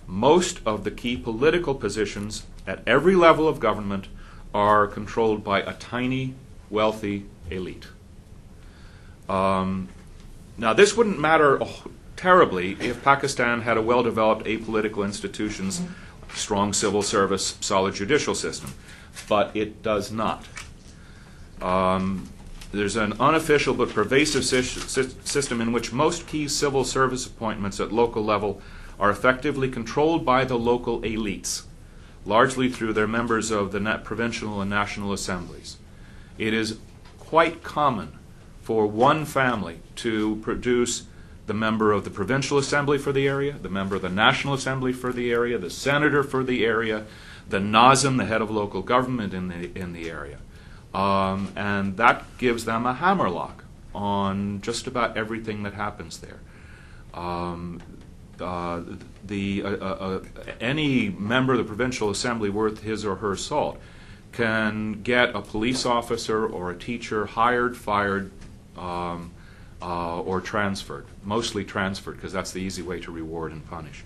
most of the key political positions at every level of government are controlled by a tiny, wealthy elite. Now, this wouldn't matter terribly if Pakistan had a well-developed apolitical institutions, strong civil service, solid judicial system, but it does not. There's an unofficial but pervasive system in which most key civil service appointments at local level are effectively controlled by the local elites, largely through their members of the provincial and national assemblies. It is quite common for one family to produce the member of the provincial assembly for the area, the member of the national assembly for the area, the senator for the area, the Nazim, the head of local government in the area. And that gives them a hammerlock on just about everything that happens there. Any member of the provincial assembly worth his or her salt can get a police officer or a teacher hired, fired, or transferred, mostly transferred, because that's the easy way to reward and punish.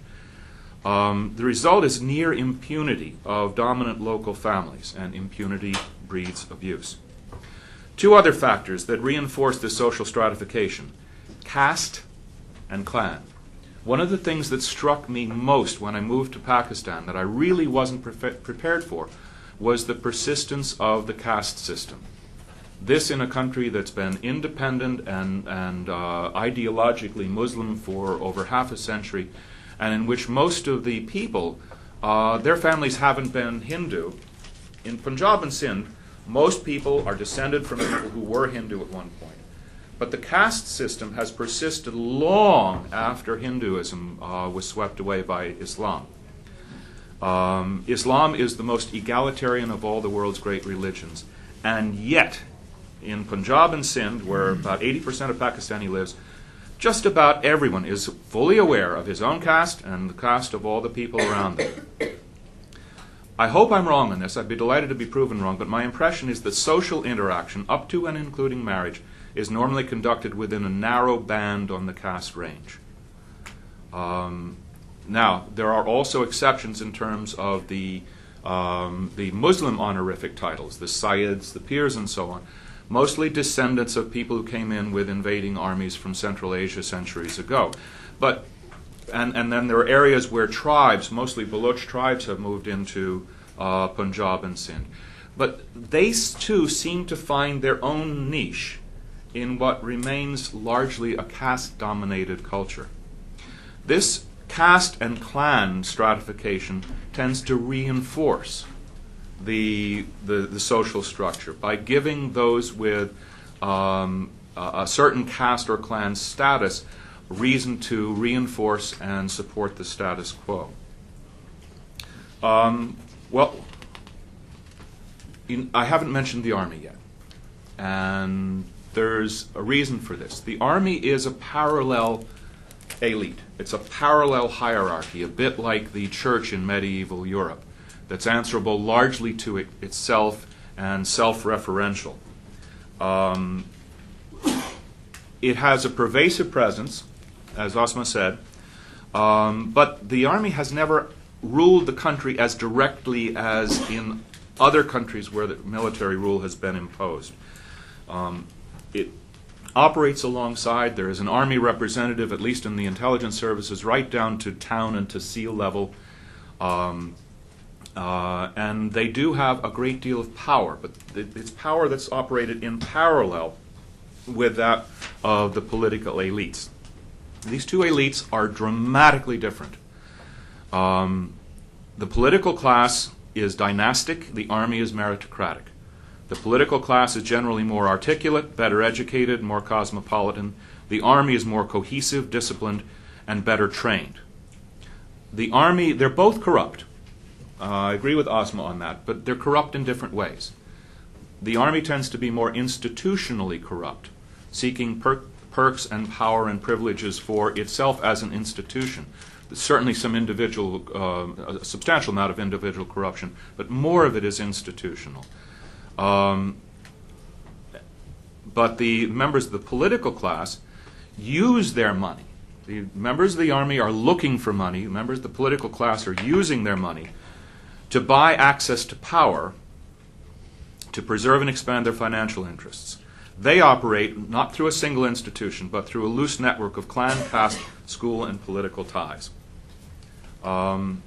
The result is near impunity of dominant local families, and impunity breeds abuse. Two other factors that reinforce this social stratification: caste and clan. One of the things that struck me most when I moved to Pakistan that I really wasn't prepared for was the persistence of the caste system. This in a country that's been independent and ideologically Muslim for over half a century, and in which most of the people, their families haven't been Hindu. In Punjab and Sindh, most people are descended from people who were Hindu at one point. But the caste system has persisted long after Hinduism was swept away by Islam. Islam is the most egalitarian of all the world's great religions. And yet, in Punjab and Sindh, where about 80% of Pakistani lives, just about everyone is fully aware of his own caste and the caste of all the people around them. I hope I'm wrong on this. I'd be delighted to be proven wrong, but my impression is that social interaction, up to and including marriage, is normally conducted within a narrow band on the caste range. Now, there are also exceptions in terms of the Muslim honorific titles, the Sayyids, the Pirs, and so on, mostly descendants of people who came in with invading armies from Central Asia centuries ago. But and then there are areas where tribes, mostly Baloch tribes, have moved into Punjab and Sindh. But they too seem to find their own niche in what remains largely a caste-dominated culture. This caste and clan stratification tends to reinforce the social structure by giving those with a certain caste or clan status reason to reinforce and support the status quo. Well, I haven't mentioned the Army yet, and there's a reason for this. The Army is a parallel elite. It's a parallel hierarchy, a bit like the church in medieval Europe, that's answerable largely to itself and self-referential. It has a pervasive presence, as Asma said, but the Army has never ruled the country as directly as in other countries where the military rule has been imposed. It operates alongside. There is an Army representative, at least in the intelligence services, right down to town and to SEAL level. And they do have a great deal of power, but it's power that's operated in parallel with that of the political elites. These two elites are dramatically different. The political class is dynastic, the Army is meritocratic. The political class is generally more articulate, better educated, more cosmopolitan. The Army is more cohesive, disciplined, and better trained. The Army, they're both corrupt. I agree with Asma on that, but they're corrupt in different ways. The Army tends to be more institutionally corrupt, seeking perks and power and privileges for itself as an institution. There's certainly some individual, a substantial amount of individual corruption, but more of it is institutional. But the members of the political class use their money. The members of the Army are looking for money. Members of the political class are using their money to buy access to power, to preserve and expand their financial interests. They operate not through a single institution, but through a loose network of clan, caste, school, and political ties. The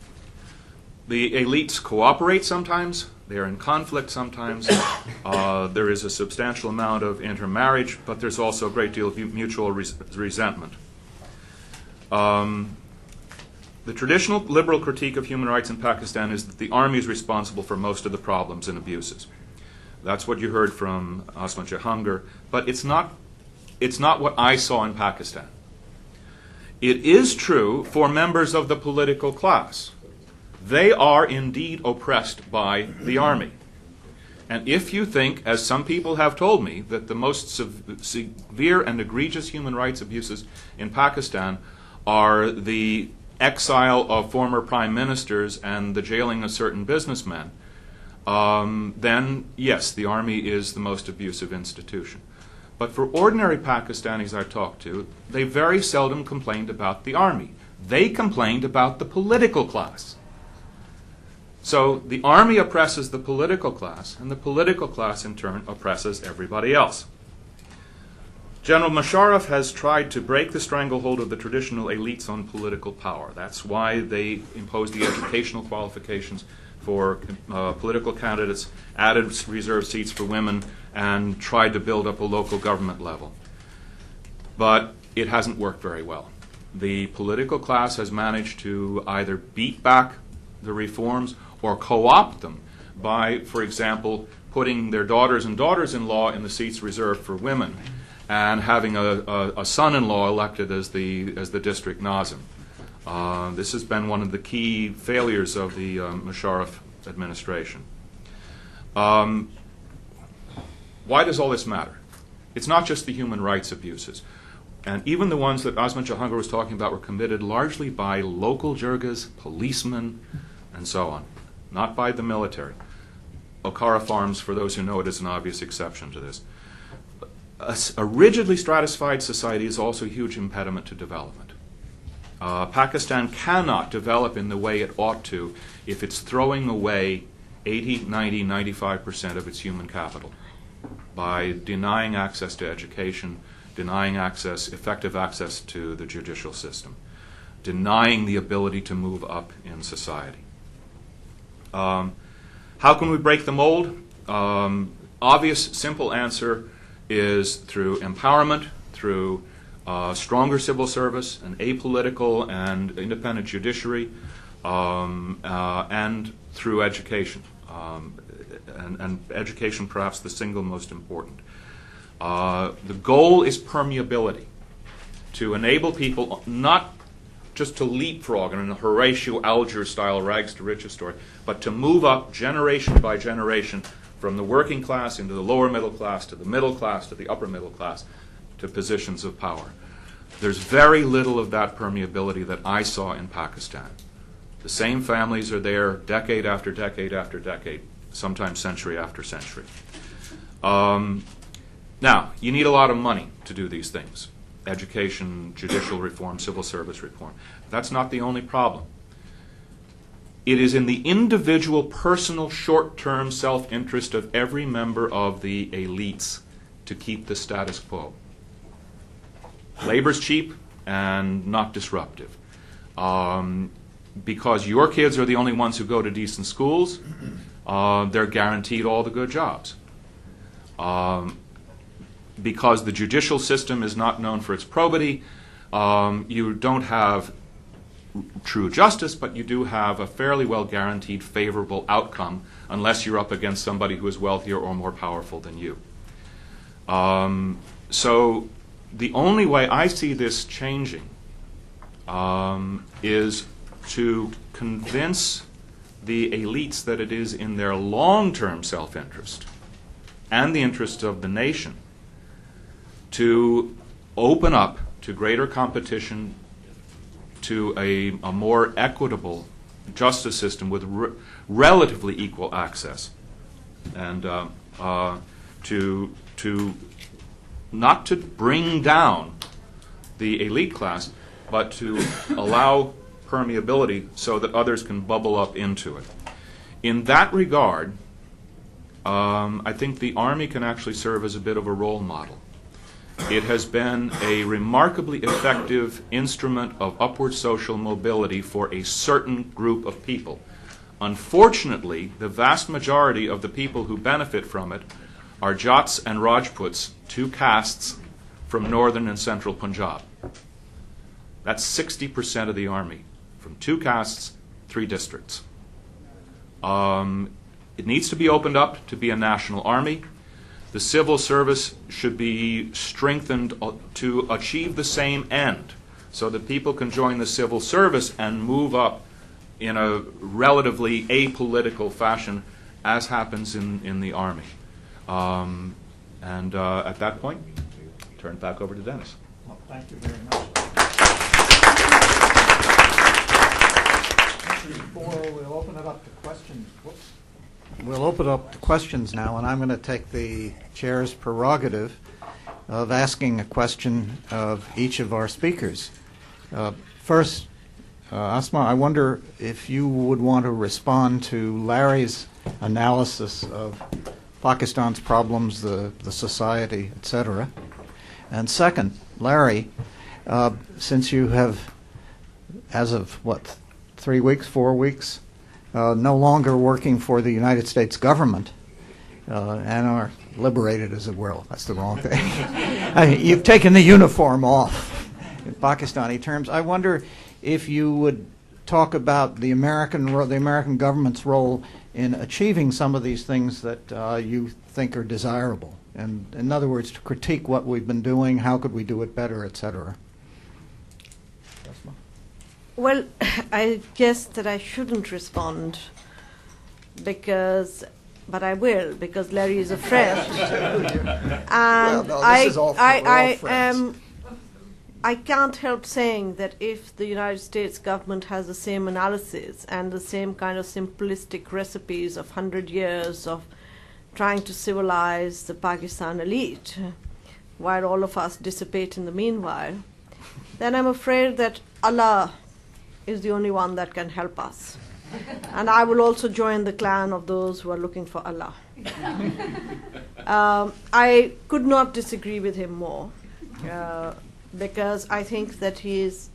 elites cooperate sometimes. They are in conflict sometimes. There is a substantial amount of intermarriage, but there's also a great deal of mutual resentment. The traditional liberal critique of human rights in Pakistan is that the Army is responsible for most of the problems and abuses. That's what you heard from Asma Jahangir, but it's not what I saw in Pakistan. It is true for members of the political class. They are indeed oppressed by the Army. And if you think, as some people have told me, that the most severe and egregious human rights abuses in Pakistan are the exile of former prime ministers and the jailing of certain businessmen, then yes, the Army is the most abusive institution. But for ordinary Pakistanis I talked to, they very seldom complained about the Army. They complained about the political class. So the Army oppresses the political class, and the political class in turn oppresses everybody else. General Musharraf has tried to break the stranglehold of the traditional elites on political power. That's why they imposed the educational qualifications for political candidates, added reserved seats for women, and tried to build up a local government level. But it hasn't worked very well. The political class has managed to either beat back the reforms or co-opt them by, for example, putting their daughters and daughters-in-law in the seats reserved for women and having a son-in-law elected as the district Nazim. This has been one of the key failures of the Musharraf administration. Why does all this matter? It's not just the human rights abuses. And even the ones that Asma Jahangir was talking about were committed largely by local jirgas, policemen, and so on, not by the military. Okara Farms, for those who know it, is an obvious exception to this. A rigidly stratified society is also a huge impediment to development. Pakistan cannot develop in the way it ought to if it's throwing away 80, 90, 95% of its human capital by denying access to education, denying effective access to the judicial system, denying the ability to move up in society. How can we break the mold? Obvious, simple answer is through empowerment, through stronger civil service, an apolitical and independent judiciary, and through education. And education perhaps the single most important. The goal is permeability, to enable people not just to leapfrog in a Horatio Alger-style rags to riches story, but to move up generation by generation from the working class into the lower middle class, to the middle class, to the upper middle class, to positions of power. There's very little of that permeability that I saw in Pakistan. The same families are there decade after decade after decade, sometimes century after century. Now, you need a lot of money to do these things. Education, judicial reform, civil service reform. That's not the only problem. It is in the individual, personal, short-term self-interest of every member of the elites to keep the status quo. Labor's cheap and not disruptive. Because your kids are the only ones who go to decent schools, they're guaranteed all the good jobs. Because the judicial system is not known for its probity, you don't have true justice, but you do have a fairly well guaranteed favorable outcome unless you're up against somebody who is wealthier or more powerful than you. So the only way I see this changing is to convince the elites that it is in their long-term self-interest and the interest of the nation to open up to greater competition, to a more equitable justice system with relatively equal access, and to not to bring down the elite class, but to allow permeability so that others can bubble up into it. In that regard, I think the Army can actually serve as a bit of a role model. It has been a remarkably effective instrument of upward social mobility for a certain group of people. Unfortunately, the vast majority of the people who benefit from it are Jats and Rajputs, two castes from northern and central Punjab. That's 60% of the Army, from two castes, 3 districts. It needs to be opened up to be a national army. The civil service should be strengthened to achieve the same end, so that people can join the civil service and move up in a relatively apolitical fashion, as happens in the Army. At that point, turn it back over to Dennis. Well, thank you very much. Before we'll open it up to questions. Whoops. We'll open up to questions now, and I'm going to take the chair's prerogative of asking a question of each of our speakers. First, Asma, I wonder if you would want to respond to Larry's analysis of Pakistan's problems, the society, etc. And second, Larry, since you have, as of 3 weeks, 4 weeks, no longer working for the United States government, and are liberated, as it were. That's the wrong thing. I mean, you've taken the uniform off in Pakistani terms. I wonder if you would talk about the American government's role in achieving some of these things that you think are desirable. And in other words, to critique what we've been doing, how could we do it better, etc. Well, I guess that I shouldn't respond but I will, because Larry is a friend. And well, no, this is all for all friends. I can't help saying that if the United States government has the same analysis and the same kind of simplistic recipes of 100 years of trying to civilize the Pakistan elite, while all of us dissipate in the meanwhile, then I'm afraid that Allah is the only one that can help us. And I will also join the clan of those who are looking for Allah. I could not disagree with him more, because I think that he is,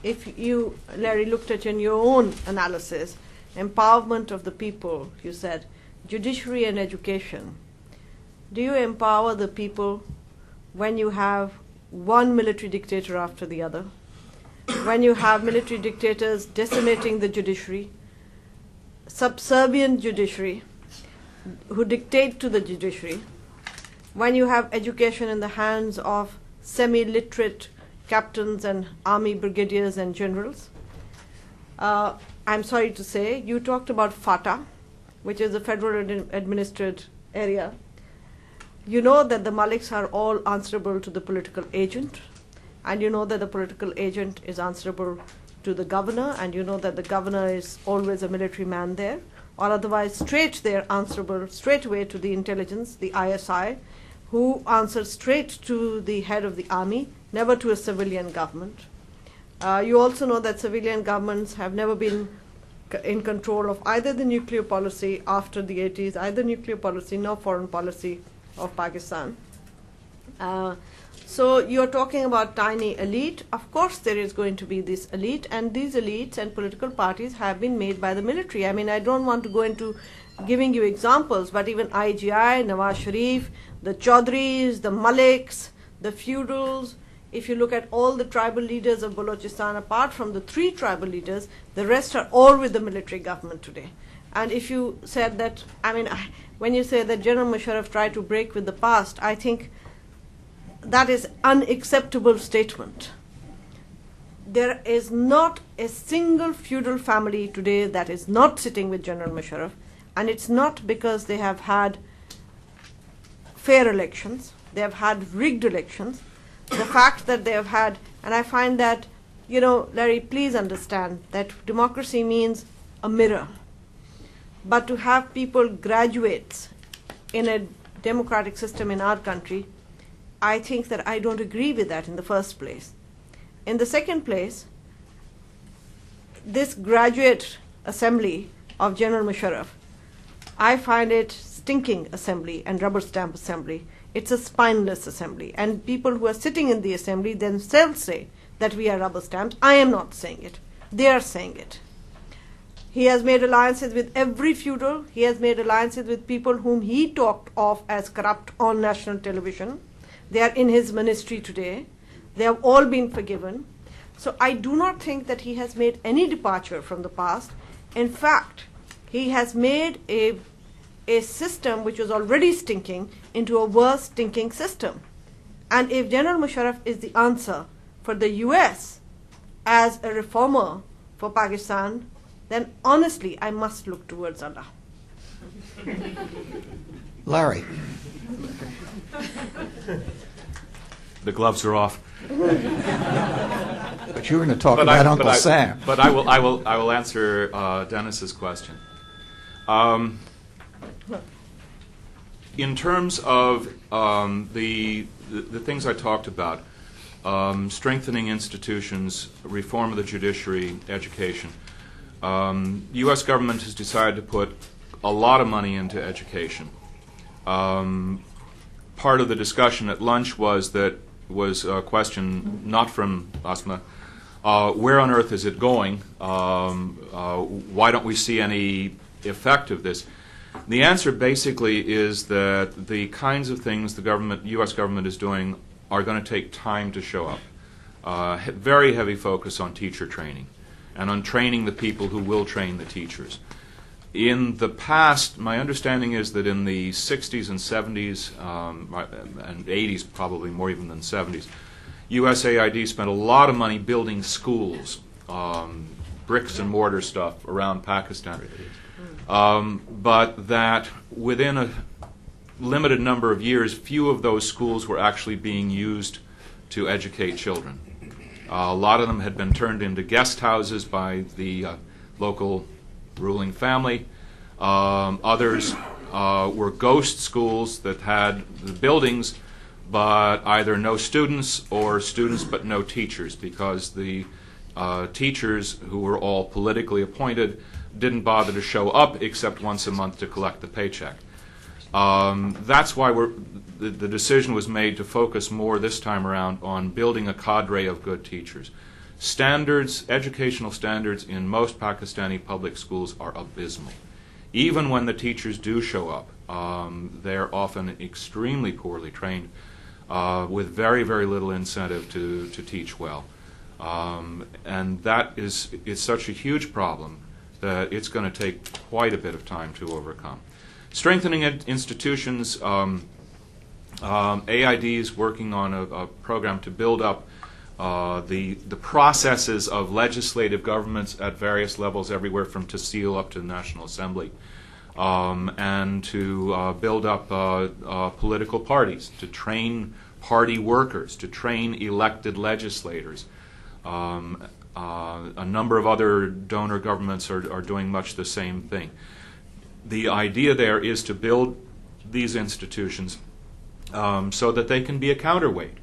if you, Larry, looked at in your own analysis, empowerment of the people, you said, judiciary and education. Do you empower the people when you have one military dictator after the other? When you have military dictators decimating the judiciary, subservient judiciary, who dictate to the judiciary, when you have education in the hands of semi-literate captains and army brigadiers and generals. I'm sorry to say, you talked about FATA, which is a federal administered area. You know that the Maliks are all answerable to the political agent, and you know that the political agent is answerable to the governor, and you know that the governor is always a military man there, or otherwise straight they're answerable straight away to the intelligence, the ISI, who answers straight to the head of the army, never to a civilian government. You also know that civilian governments have never been in control of either the nuclear policy after the 80s, either nuclear policy nor foreign policy of Pakistan. So you're talking about tiny elite. Of course there is going to be this elite, and these elites and political parties have been made by the military. I mean, I don't want to go into giving you examples, but even IGI, Nawaz Sharif, the Chaudhrys, the Maliks, the feudals, if you look at all the tribal leaders of Balochistan, apart from the 3 tribal leaders, the rest are all with the military government today. And if you said that, I mean, when you say that General Musharraf tried to break with the past, I think that is unacceptable statement. There is not a single feudal family today that is not sitting with General Musharraf, and it's not because they have had fair elections, they have had rigged elections. The fact that they have had, and I find that, you know, Larry, please understand that democracy means a mirror. But to have people graduates in a democratic system in our country, I think that I don't agree with that in the first place. In the second place, this graduate assembly of General Musharraf, I find it stinking assembly and rubber stamp assembly. It's a spineless assembly. And people who are sitting in the assembly themselves say that we are rubber stamps. I am not saying it. They are saying it. He has made alliances with every feudal. He has made alliances with people whom he talked of as corrupt on national television. They are in his ministry today. They have all been forgiven. So I do not think that he has made any departure from the past. In fact, he has made a system which was already stinking into a worse stinking system. And if General Musharraf is the answer for the US as a reformer for Pakistan, then honestly I must look towards Allah. Larry. The gloves are off. But you were going to talk about Uncle Sam. But I will answer Dennis's question. In terms of the things I talked about, strengthening institutions, reform of the judiciary, education, U.S. government has decided to put a lot of money into education. Part of the discussion at lunch was a question not from Asma, where on earth is it going? Why don't we see any effect of this? The answer basically is that the kinds of things the U.S. government is doing are going to take time to show up. Very heavy focus on teacher training and on training the people who will train the teachers. In the past, my understanding is that in the 60s and 70s, and 80s probably more even than 70s, USAID spent a lot of money building schools, bricks and mortar stuff around Pakistan. But that within a limited number of years, few of those schools were actually being used to educate children. A lot of them had been turned into guest houses by the local ruling family. Others were ghost schools that had the buildings but either no students or students but no teachers, because the teachers, who were all politically appointed, didn't bother to show up except once a month to collect the paycheck. That's why the decision was made to focus more this time around on building a cadre of good teachers. Standards, educational standards in most Pakistani public schools are abysmal. Even when the teachers do show up, they're often extremely poorly trained with very, very little incentive to teach well. And that is such a huge problem that it's going to take quite a bit of time to overcome. Strengthening institutions, AID is working on a program to build up the processes of legislative governments at various levels, everywhere from Tsil up to the National Assembly, and to build up political parties, to train party workers, to train elected legislators. A number of other donor governments are doing much the same thing. The idea there is to build these institutions so that they can be a counterweight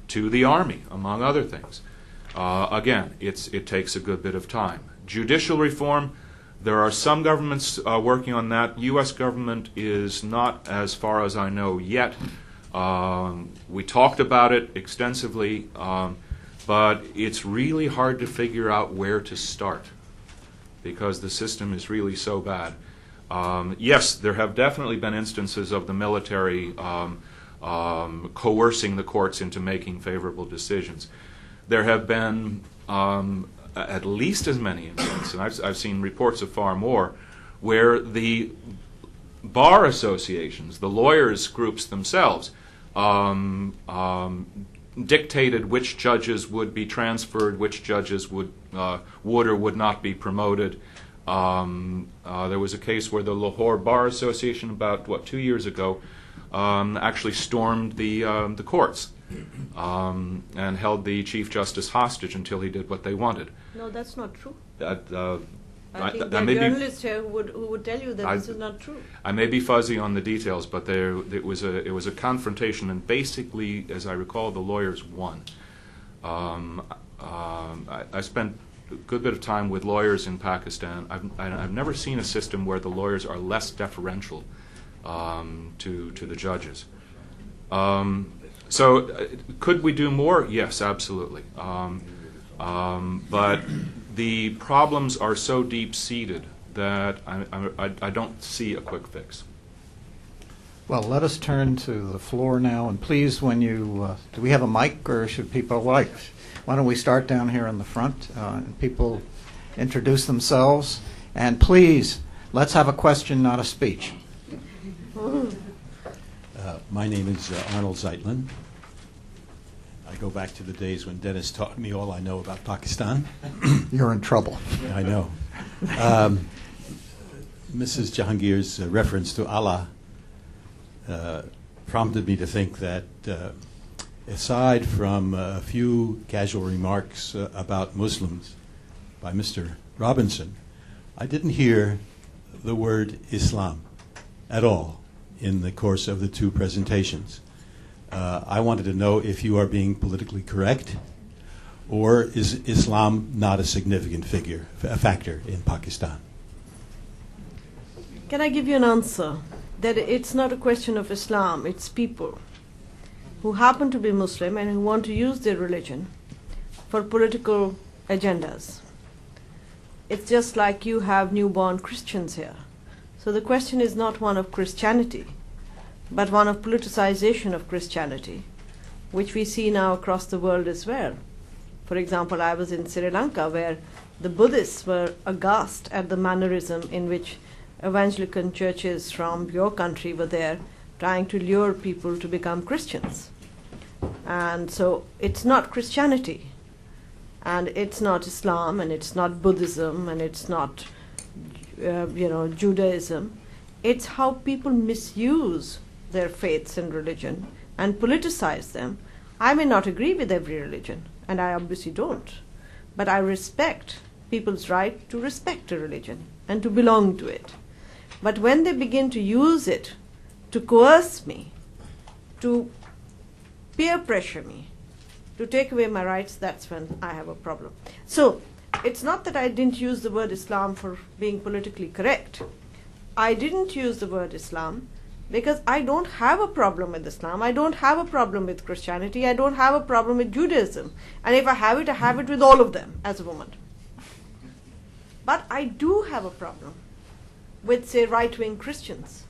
to the Army, among other things. Again, it takes a good bit of time. Judicial reform, there are some governments working on that. U.S. government is not, as far as I know, yet. We talked about it extensively, but it's really hard to figure out where to start because the system is really so bad. Yes, there have definitely been instances of the military coercing the courts into making favorable decisions. There have been at least as many instances, and I've seen reports of far more, where the bar associations, the lawyers groups themselves, dictated which judges would be transferred, which judges would or would not be promoted. There was a case where the Lahore Bar Association, about 2 years ago, actually stormed the courts and held the Chief Justice hostage until he did what they wanted. No, that's not true. I think there are journalists here who would tell you that this is not true. I may be fuzzy on the details, but it was a confrontation, and basically, as I recall, the lawyers won. I spent a good bit of time with lawyers in Pakistan. I've never seen a system where the lawyers are less deferential to the judges. So, could we do more? Yes, absolutely. But the problems are so deep-seated that I don't see a quick fix. Well, let us turn to the floor now, and please, when you do we have a mic, or should people why don't we start down here in the front, and people introduce themselves, and please, let's have a question, not a speech. My name is Arnold Zeitlin. I go back to the days when Dennis taught me all I know about Pakistan. You're in trouble. I know. Mrs. Jahangir's reference to Allah prompted me to think that aside from a few casual remarks about Muslims by Mr. Robinson, I didn't hear the word Islam at all in the course of the two presentations. I wanted to know if you are being politically correct, or is Islam not a significant factor in Pakistan? Can I give you an answer? That it's not a question of Islam, it's people who happen to be Muslim and who want to use their religion for political agendas. It's just like you have newborn Christians here. So the question is not one of Christianity, but one of politicization of Christianity, which we see now across the world as well. For example, I was in Sri Lanka, where the Buddhists were aghast at the mannerism in which evangelical churches from your country were there trying to lure people to become Christians. And so it's not Christianity, and it's not Islam, and it's not Buddhism, and it's not Judaism. It's how people misuse their faiths and religion and politicize them. I may not agree with every religion, and I obviously don't, but I respect people's right to respect a religion and to belong to it. But when they begin to use it to coerce me, to peer pressure me, to take away my rights, that's when I have a problem. So it's not that I didn't use the word Islam for being politically correct. I didn't use the word Islam because I don't have a problem with Islam. I don't have a problem with Christianity. I don't have a problem with Judaism. And if I have it with all of them as a woman. But I do have a problem with, say, right-wing Christians.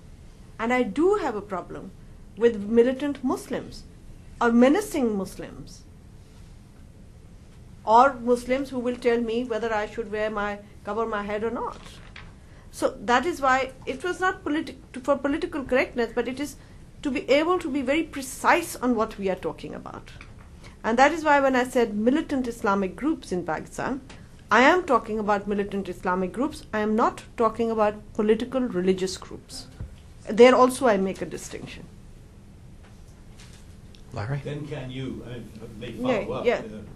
And I do have a problem with militant Muslims or menacing Muslims, or Muslims who will tell me whether I should cover my head or not. So that is why it was not for political correctness, but it is to be able to be very precise on what we are talking about. And that is why when I said militant Islamic groups in Pakistan, I am talking about militant Islamic groups. I am not talking about political religious groups. There also I make a distinction. Larry? Then can you, may Yeah, follow up.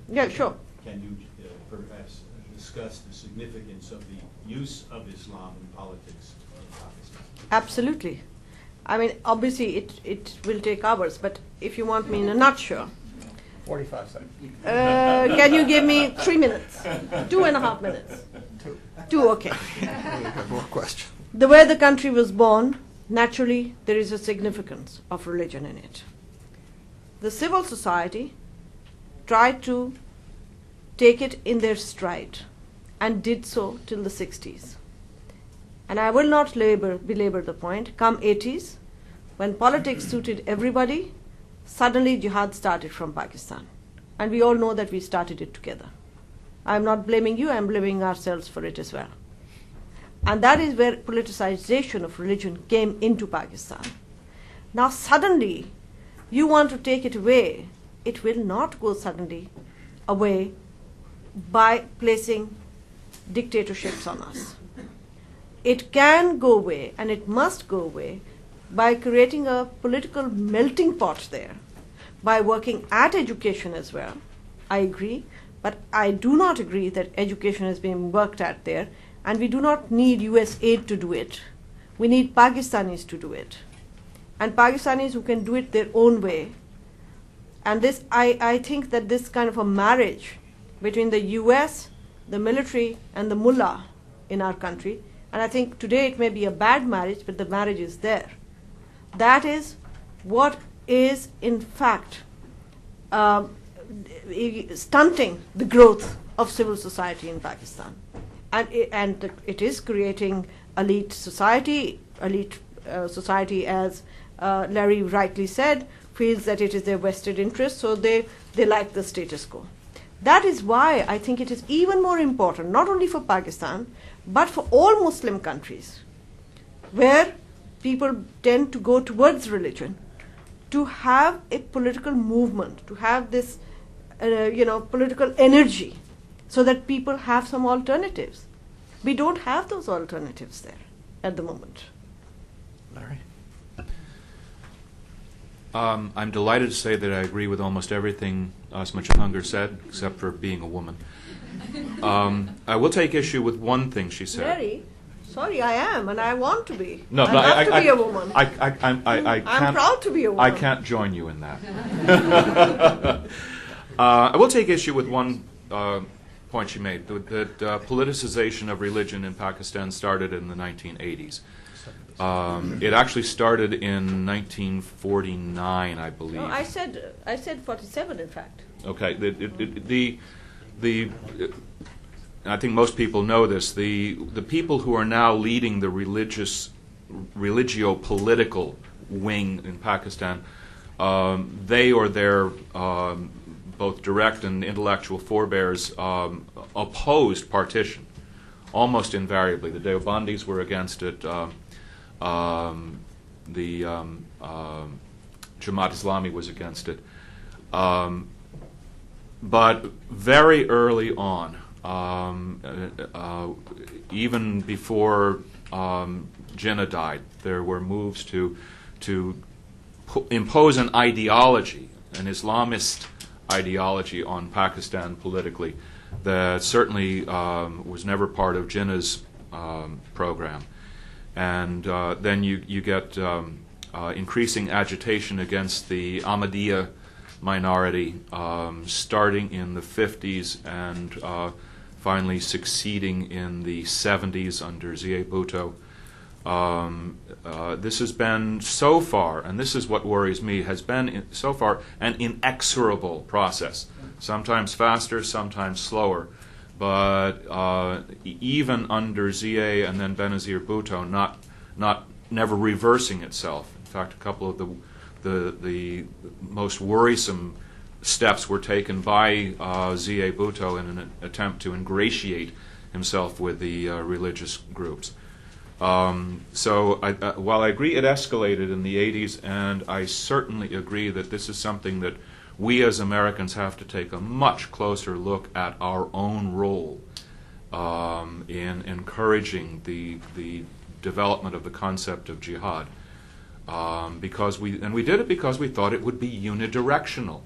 yeah, sure. Can you perhaps discuss the significance of the use of Islam in politics in Pakistan? Absolutely. I mean, obviously it will take hours, but if you want me in a nutshell, 45 seconds. can you give me 3 minutes? 2.5 minutes? Two, okay. More question. The way the country was born, naturally, there is a significance of religion in it. The civil society tried to take it in their stride and did so till the 60s. And I will not belabor the point. Come 80s, when politics suited everybody, suddenly jihad started from Pakistan. And we all know that we started it together. I'm not blaming you, I'm blaming ourselves for it as well. And that is where politicization of religion came into Pakistan. Now suddenly, you want to take it away. It will not go suddenly away by placing dictatorships on us. It can go away, and it must go away, by creating a political melting pot there, by working at education as well. I agree, but I do not agree that education is being worked at there, and we do not need US aid to do it. We need Pakistanis to do it, and Pakistanis who can do it their own way. And this, I think that this kind of a marriage between the US, the military, and the mullah in our country, and I think today it may be a bad marriage, but the marriage is there. That is what is, in fact, stunting the growth of civil society in Pakistan. And it is creating elite society, as Larry rightly said, feels that it is their vested interest, so they like the status quo. That is why I think it is even more important, not only for Pakistan, but for all Muslim countries, where people tend to go towards religion, to have a political movement, to have this, political energy, so that people have some alternatives. We don't have those alternatives there at the moment. Larry? I'm delighted to say that I agree with almost everything Asma Jahangir said, except for being a woman. I will take issue with one thing she said. Very sorry, I am, and I want to be. No, I have to be a woman. I'm proud to be a woman. I can't join you in that. I will take issue with one point she made, that politicization of religion in Pakistan started in the 1980s. It actually started in 1949, I believe. No, I said 47, in fact. Okay. I think most people know this. The people who are now leading the religio-political wing in Pakistan, they or their both direct and intellectual forebears opposed partition, almost invariably. The Deobandis were against it. The Jamaat Islami was against it. But very early on, even before Jinnah died, there were moves to impose an ideology, an Islamist ideology on Pakistan politically that certainly was never part of Jinnah's program. And then you get increasing agitation against the Ahmadiyya minority, starting in the 50s and finally succeeding in the 70s under Zia Bhutto. This has been so far, and this is what worries me, has been so far an inexorable process, sometimes faster, sometimes slower. But even under Zia and then Benazir Bhutto, never reversing itself. In fact, a couple of the most worrisome steps were taken by Zia Bhutto in an attempt to ingratiate himself with the religious groups. While I agree it escalated in the 80s, and I certainly agree that this is something that we as Americans have to take a much closer look at our own role in encouraging the development of the concept of jihad. We did it because we thought it would be unidirectional,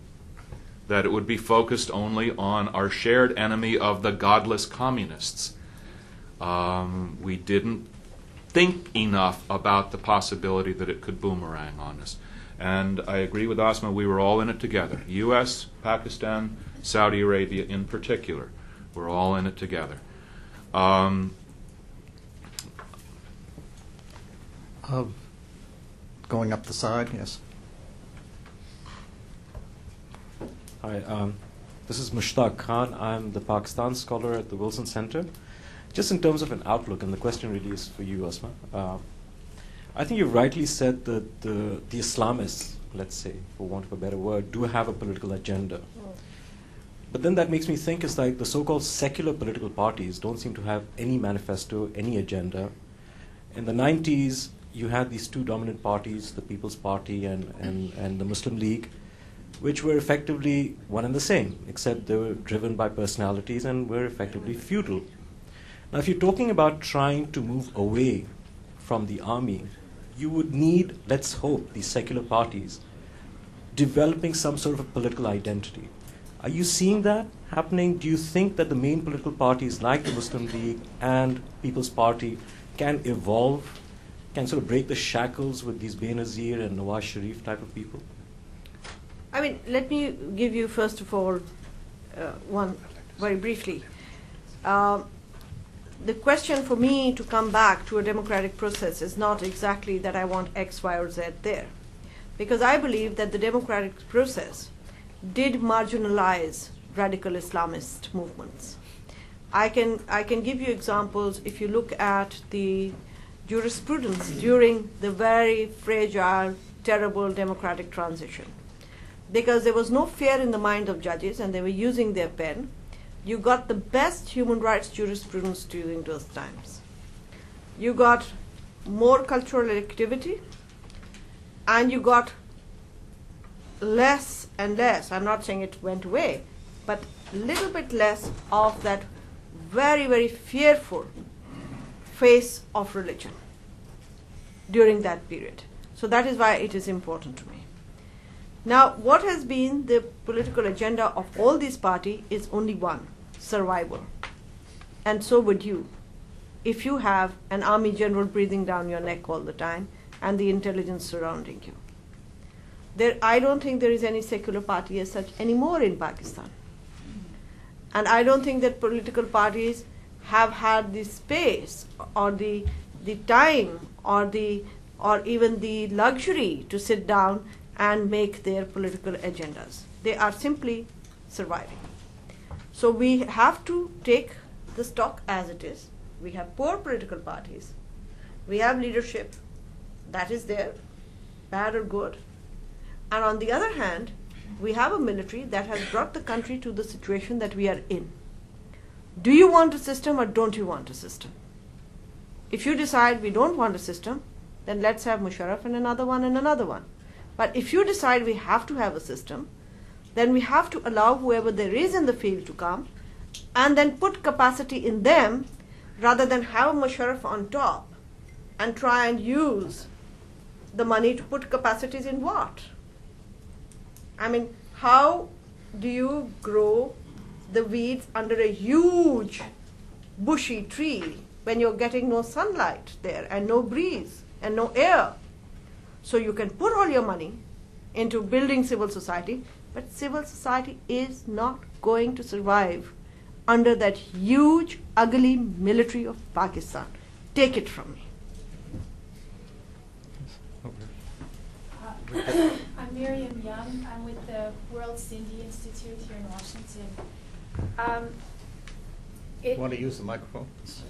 that it would be focused only on our shared enemy of the godless communists. We didn't think enough about the possibility that it could boomerang on us. And I agree with Asma, we were all in it together. U.S., Pakistan, Saudi Arabia in particular. We're all in it together. Going up the side, yes. Hi, this is Mushtaq Khan. I'm the Pakistan scholar at the Wilson Center. Just in terms of an outlook, and the question really is for you, Asma. I think you've rightly said that the Islamists, let's say, for want of a better word, do have a political agenda. But then that makes me think it's like the so-called secular political parties don't seem to have any manifesto, any agenda. In the 90s, you had these two dominant parties, the People's Party and the Muslim League, which were effectively one and the same, except they were driven by personalities and were effectively feudal. Now, if you're talking about trying to move away from the army, you would need, let's hope, these secular parties developing some sort of a political identity. Are you seeing that happening? Do you think that the main political parties like the Muslim League and People's Party can evolve, can sort of break the shackles with these Benazir and Nawaz Sharif type of people? I mean, let me give you, first of all, one very briefly. The question for me to come back to a democratic process is not exactly that I want X, Y, or Z there. Because I believe that the democratic process did marginalize radical Islamist movements. I can give you examples if you look at the jurisprudence during the very fragile, terrible democratic transition. Because there was no fear in the mind of judges and they were using their pen, you got the best human rights jurisprudence during those times. You got more cultural activity, and you got less and less, I'm not saying it went away, but a little bit less of that very, very fearful face of religion during that period. So that is why it is important to me. Now, what has been the political agenda of all these parties is only one: survival. And so would you, if you have an army general breathing down your neck all the time and the intelligence surrounding you. I don't think there is any secular party as such anymore in Pakistan. And I don't think that political parties have had the space or the time or even the luxury to sit down and make their political agendas. They are simply surviving. So we have to take the stock as it is. We have poor political parties. We have leadership that is there, bad or good. And on the other hand, we have a military that has brought the country to the situation that we are in. Do you want a system or don't you want a system? If you decide we don't want a system, then let's have Musharraf and another one and another one. But if you decide we have to have a system, then we have to allow whoever there is in the field to come and then put capacity in them rather than have Musharraf on top and try and use the money to put capacities in what? I mean, how do you grow the weeds under a huge bushy tree when you're getting no sunlight there and no breeze and no air? So you can put all your money into building civil society, but civil society is not going to survive under that huge, ugly military of Pakistan. Take it from me. I'm Miriam Young. I'm with the World Sindhi Institute here in Washington. You want to use the microphone? Is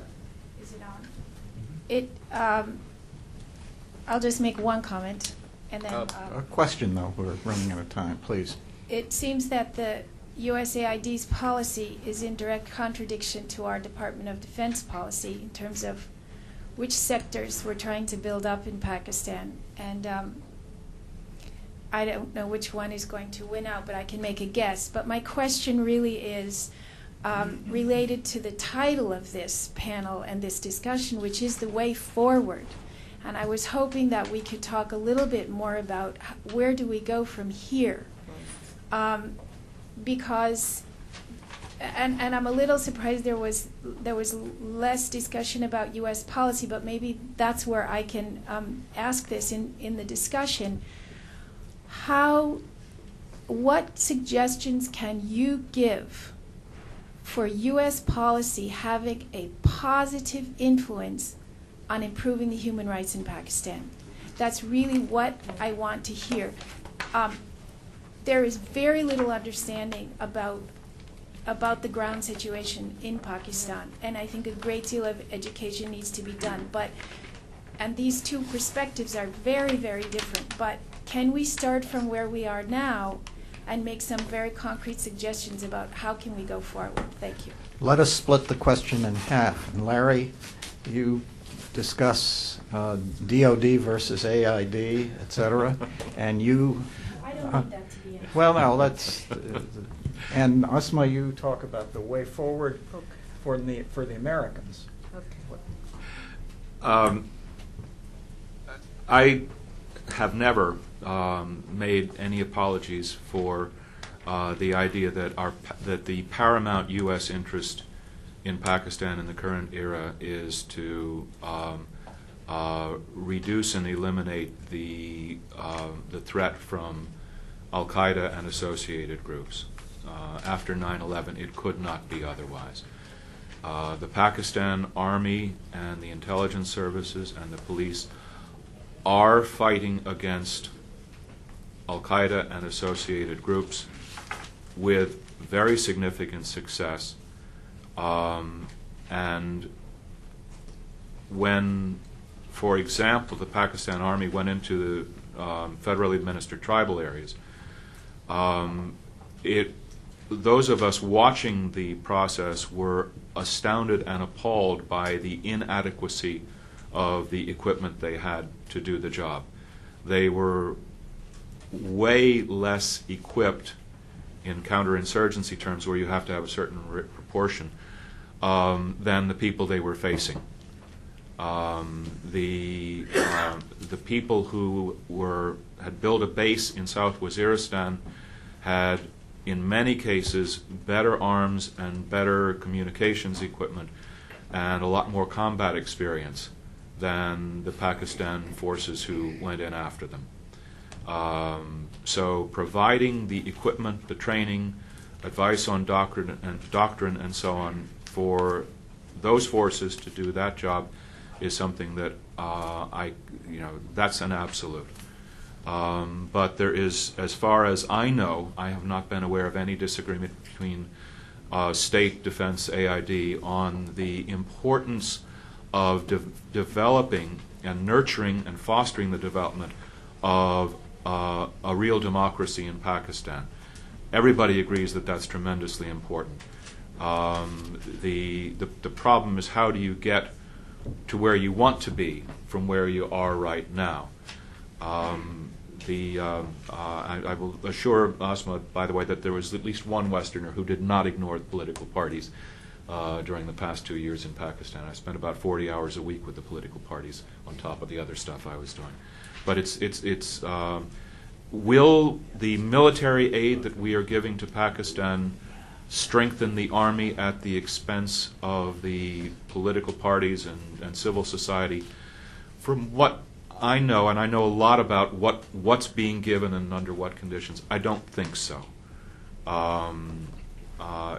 it on? I'll just make one comment, and then A question, though. We're running out of time. Please. it seems that the USAID's policy is in direct contradiction to our Department of Defense policy in terms of which sectors we're trying to build up in Pakistan. And I don't know which one is going to win out, but I can make a guess. But my question really is related to the title of this panel and this discussion, which is the way forward. And I was hoping that we could talk a little bit more about where do we go from here. Because, and I'm a little surprised there was less discussion about U.S. policy, but maybe that's where I can ask this in the discussion. What suggestions can you give for U.S. policy having a positive influence on improving the human rights in Pakistan? That's really what I want to hear. There is very little understanding about the ground situation in Pakistan, and I think a great deal of education needs to be done. And these two perspectives are very, very different. But can we start from where we are now and make some very concrete suggestions about how can we go forward? Thank you. Let us split the question in half. And Larry, you discuss DOD versus AID, et cetera, and you... I don't need that to be in. Well, no, let's... and Asma, you talk about the way forward for the Americans. I have never made any apologies for the idea that the paramount U.S. interest in Pakistan in the current era is to reduce and eliminate the threat from Al-Qaeda and associated groups. After 9/11, it could not be otherwise. The Pakistan Army and the intelligence services and the police are fighting against Al-Qaeda and associated groups with very significant success. And when, for example, the Pakistan Army went into the federally administered tribal areas, those of us watching the process were astounded and appalled by the inadequacy of the equipment they had to do the job. They were way less equipped in counterinsurgency terms, where you have to have a certain proportion, than the people they were facing. The people who had built a base in South Waziristan had, in many cases, better arms and better communications equipment and a lot more combat experience than the Pakistan forces who went in after them. So providing the equipment, the training, advice on doctrine and so on for those forces to do that job is something that that's an absolute. But there is, as far as I know, I have not been aware of any disagreement between state, defense, AID on the importance of developing and nurturing and fostering the development of a real democracy in Pakistan. Everybody agrees that that's tremendously important. The problem is, how do you get to where you want to be from where you are right now? I will assure Asma, by the way, that there was at least one Westerner who did not ignore the political parties during the past 2 years in Pakistan. I spent about 40 hours a week with the political parties on top of the other stuff I was doing. But will the military aid that we are giving to Pakistan strengthen the army at the expense of the political parties and civil society? From what I know, and I know a lot about what's being given and under what conditions, I don't think so.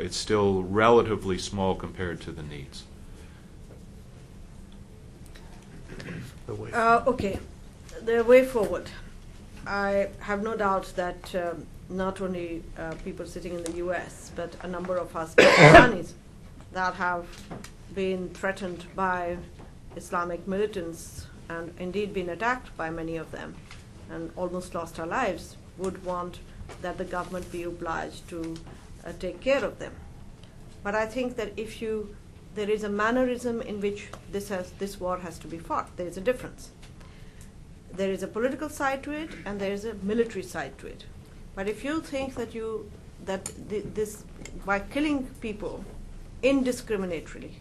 It's still relatively small compared to the needs. Okay, the way forward. I have no doubt that not only people sitting in the U.S., but a number of us Pakistanis that have been threatened by Islamic militants and indeed been attacked by many of them and almost lost our lives, would want that the government be obliged to take care of them. But I think that if you there is a mannerism in which this war has to be fought. There is a difference. There is a political side to it, and there is a military side to it. But if you think that this by killing people indiscriminately,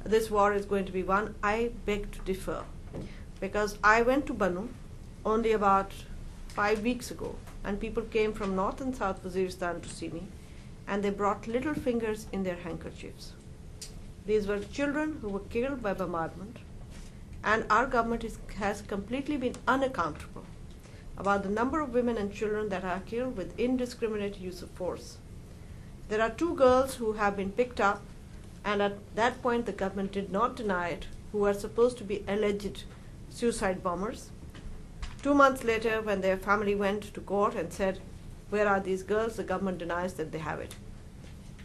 this war is going to be won, I beg to differ, because I went to Banu only about 5 weeks ago, and people came from North and South Waziristan to see me, and they brought little fingers in their handkerchiefs. These were children who were killed by bombardment, and our government has completely been unaccountable about the number of women and children that are killed with indiscriminate use of force. There are 2 girls who have been picked up, and at that point the government did not deny it, who are supposed to be alleged suicide bombers. 2 months later, when their family went to court and said, "Where are these girls?" the government denies that they have it.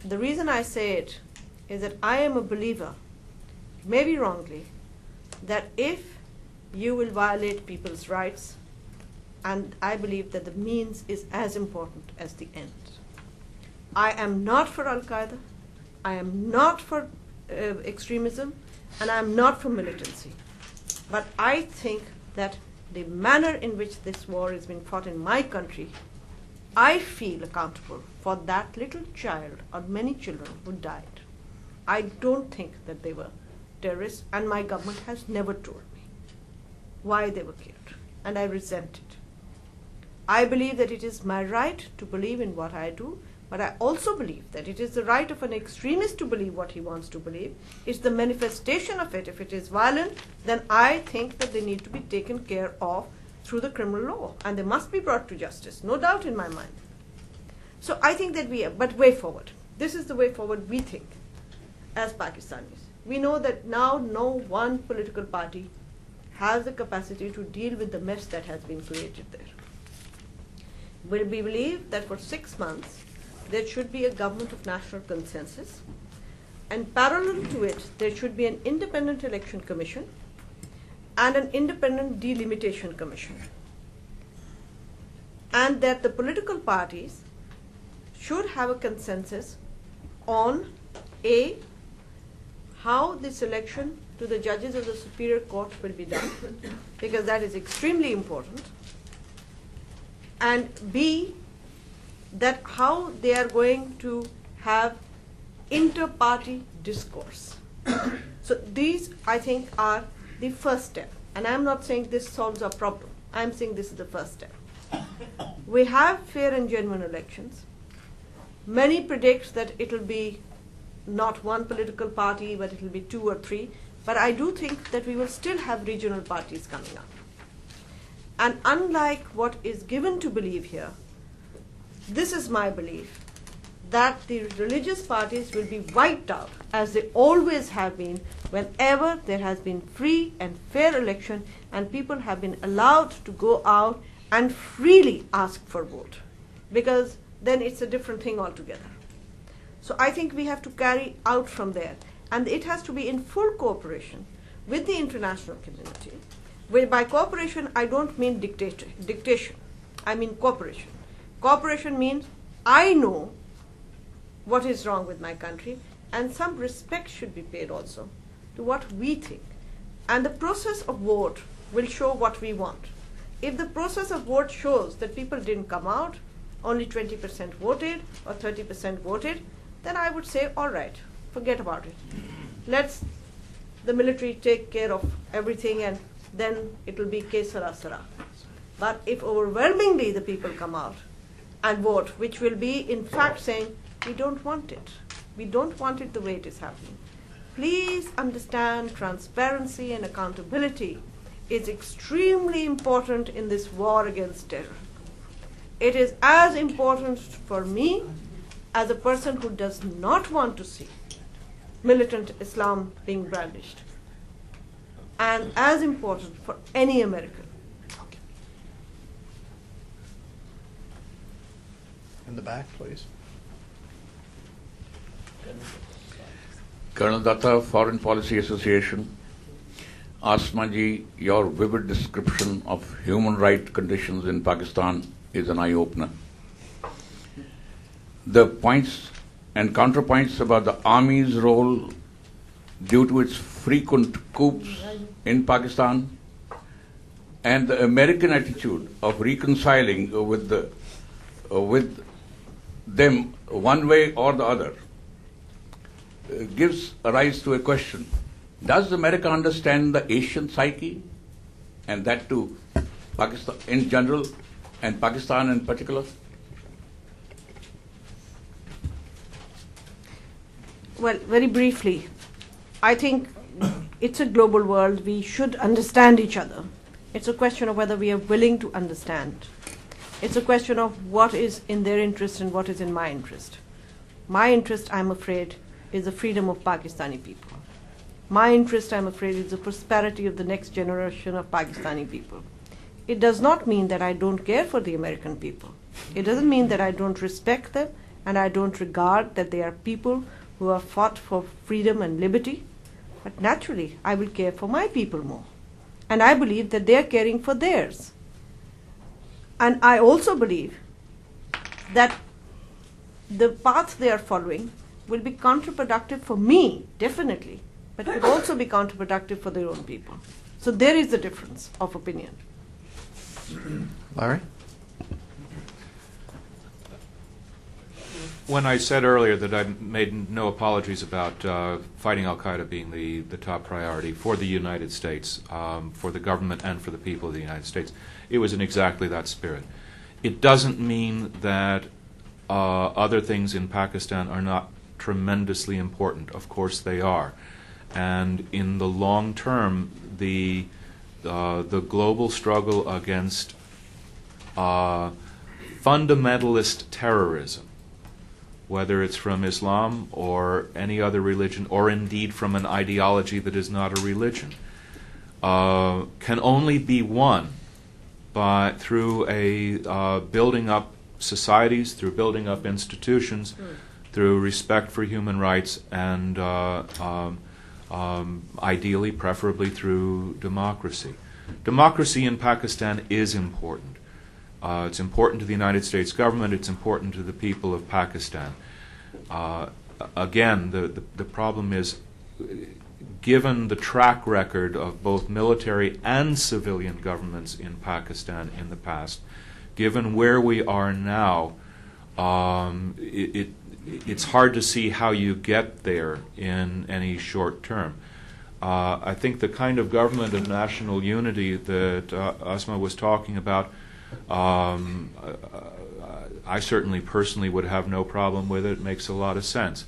The reason I say it is that I am a believer, maybe wrongly, that if you will violate people's rights, and I believe that the means is as important as the end. I am not for Al-Qaeda, I am not for extremism, and I am not for militancy. But I think that the manner in which this war has been fought in my country, I feel accountable for that little child or many children who died. I don't think that they were terrorists, and my government has never told me why they were killed, and I resent it. I believe that it is my right to believe in what I do, but I also believe that it is the right of an extremist to believe what he wants to believe. It's the manifestation of it. If it is violent, then I think that they need to be taken care of through the criminal law, and they must be brought to justice, no doubt in my mind. So I think that but way forward. This is the way forward we think as Pakistanis. We know that now no one political party has the capacity to deal with the mess that has been created there. We believe that for 6 months there should be a government of national consensus, and parallel to it there should be an independent election commission and an independent delimitation commission, and that the political parties should have a consensus on how the selection to the judges of the Superior Court will be done, because that is extremely important, and B, that how they are going to have inter-party discourse. So these, I think, are the first step. And I'm not saying this solves our problem. I'm saying this is the first step. We have fair and genuine elections. Many predict that it will be not one political party, but it will be 2 or 3. But I do think that we will still have regional parties coming up. And unlike what is given to believe here, this is my belief, that the religious parties will be wiped out, as they always have been, whenever there has been free and fair election and people have been allowed to go out and freely ask for vote, because then it's a different thing altogether. So I think we have to carry out from there, and it has to be in full cooperation with the international community. By cooperation, I don't mean dictation. I mean cooperation. Cooperation means I know what is wrong with my country, and some respect should be paid also to what we think. And the process of vote will show what we want. If the process of vote shows that people didn't come out, only 20% voted or 30% voted, then I would say, all right, forget about it. Let's the military take care of everything, and then it will be ke sara sara. But if overwhelmingly the people come out and vote, which will be in fact saying, we don't want it. We don't want it the way it is happening. Please understand, transparency and accountability is extremely important in this war against terror. It is as important for me as a person who does not want to see militant Islam being brandished, and as important for any American. In the back, please. Colonel Datta, Foreign Policy Association. Asma ji, your vivid description of human rights conditions in Pakistan is an eye-opener. The points and counterpoints about the army's role due to its frequent coups in Pakistan, and the American attitude of reconciling with them one way or the other gives rise to a question. Does America understand the Asian psyche, and that too Pakistan in general and Pakistan in particular? Well, very briefly, I think it's a global world. We should understand each other. It's a question of whether we are willing to understand. It's a question of what is in their interest and what is in my interest. My interest, I'm afraid, is the freedom of Pakistani people. My interest, I'm afraid, is the prosperity of the next generation of Pakistani people. It does not mean that I don't care for the American people. It doesn't mean that I don't respect them and I don't regard that they are people who have fought for freedom and liberty. But naturally, I will care for my people more. And I believe that they are caring for theirs. And I also believe that the path they are following will be counterproductive for me, definitely, but it will also be counterproductive for their own people. So there is a difference of opinion. Larry? When I said earlier that I made no apologies about fighting al-Qaeda being the top priority for the United States, for the government and for the people of the United States, it was in exactly that spirit. It doesn't mean that other things in Pakistan are not tremendously important. Of course they are. And in the long term, the global struggle against fundamentalist terrorism, whether it's from Islam or any other religion, or indeed from an ideology that is not a religion, can only be won through building up societies, through building up institutions, through respect for human rights, and ideally, preferably through democracy. Democracy in Pakistan is important. It's important to the United States government. It's important to the people of Pakistan. Again, the problem is, given the track record of both military and civilian governments in Pakistan in the past, given where we are now, it's hard to see how you get there in any short term. I think the kind of government of national unity that Asma was talking about, I certainly personally would have no problem with it. It makes a lot of sense.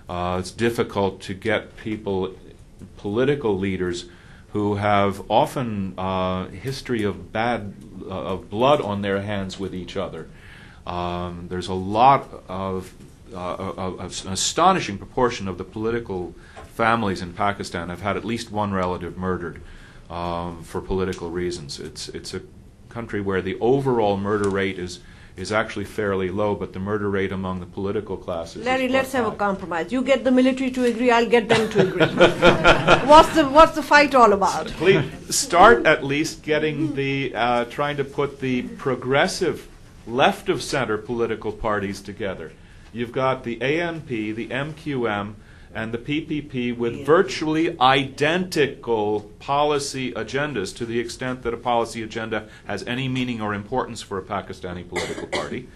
It's difficult to get political leaders who have often history of blood on their hands with each other. There's a lot of an astonishing proportion of the political families in Pakistan have had at least one relative murdered for political reasons. It's a country where the overall murder rate is actually fairly low, but the murder rate among the political classes Larry, is let's quite have a high. compromise. You get the military to agree, I'll get them to agree. What's the fight all about? Please start at least getting trying to put the progressive left of center political parties together. You've got the ANP, the MQM, and the PPP with virtually identical policy agendas, to the extent that a policy agenda has any meaning or importance for a Pakistani political party,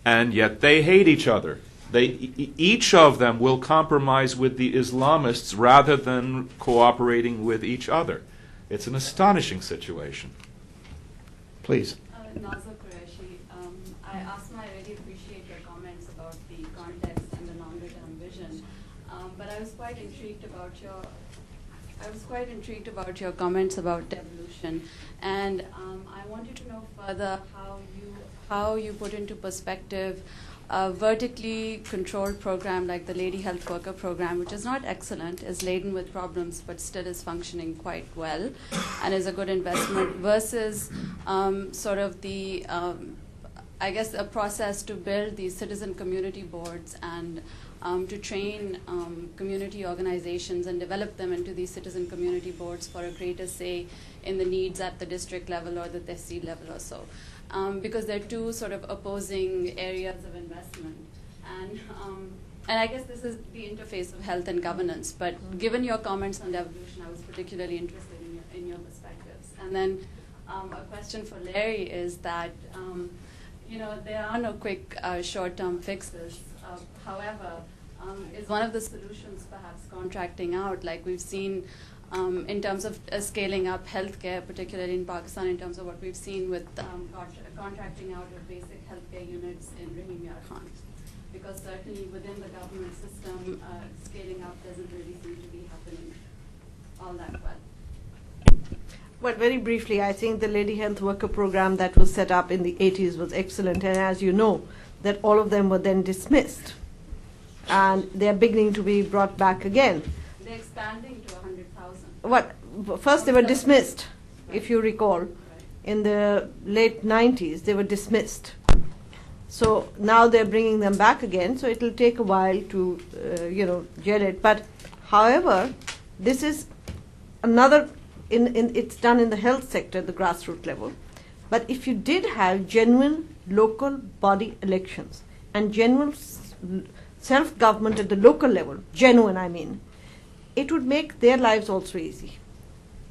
and yet they hate each other. Each of them will compromise with the Islamists rather than cooperating with each other. It's an astonishing situation. Please. Nazar Qureshi, Asma, I really appreciate your comments about the context and the longer-term vision. But I was quite intrigued about your comments about devolution, and I wanted to know further how you put into perspective a vertically controlled program like the Lady Health Worker program, which is not excellent, is laden with problems, but still is functioning quite well and is a good investment, versus sort of the I guess a process to build these citizen community boards and to train community organizations and develop them into these citizen community boards for a greater say in the needs at the district level or the tehsil level or so. Because they're two sort of opposing areas of investment. And I guess this is the interface of health and governance. But given your comments on devolution, I was particularly interested in your perspectives. And then a question for Larry is that, there are no quick short-term fixes. However, is one of the solutions perhaps contracting out, like we've seen in terms of scaling up healthcare, particularly in Pakistan, in terms of what we've seen with contracting out of basic healthcare units in Rahim-Yar Khan? Because certainly within the government system, scaling up doesn't really seem to be happening all that well. But very briefly, I think the Lady Health Worker program that was set up in the 80s was excellent. And as you know, that all of them were then dismissed. And they're beginning to be brought back again. They're expanding to 100,000. First they were dismissed, if you recall. In the late 90s, they were dismissed. So now they're bringing them back again, so it will take a while to, get it. But however, this is another, it's done in the health sector, the grassroots level. But if you did have genuine local body elections and genuine self-government at the local level, genuine I mean, it would make their lives also easy.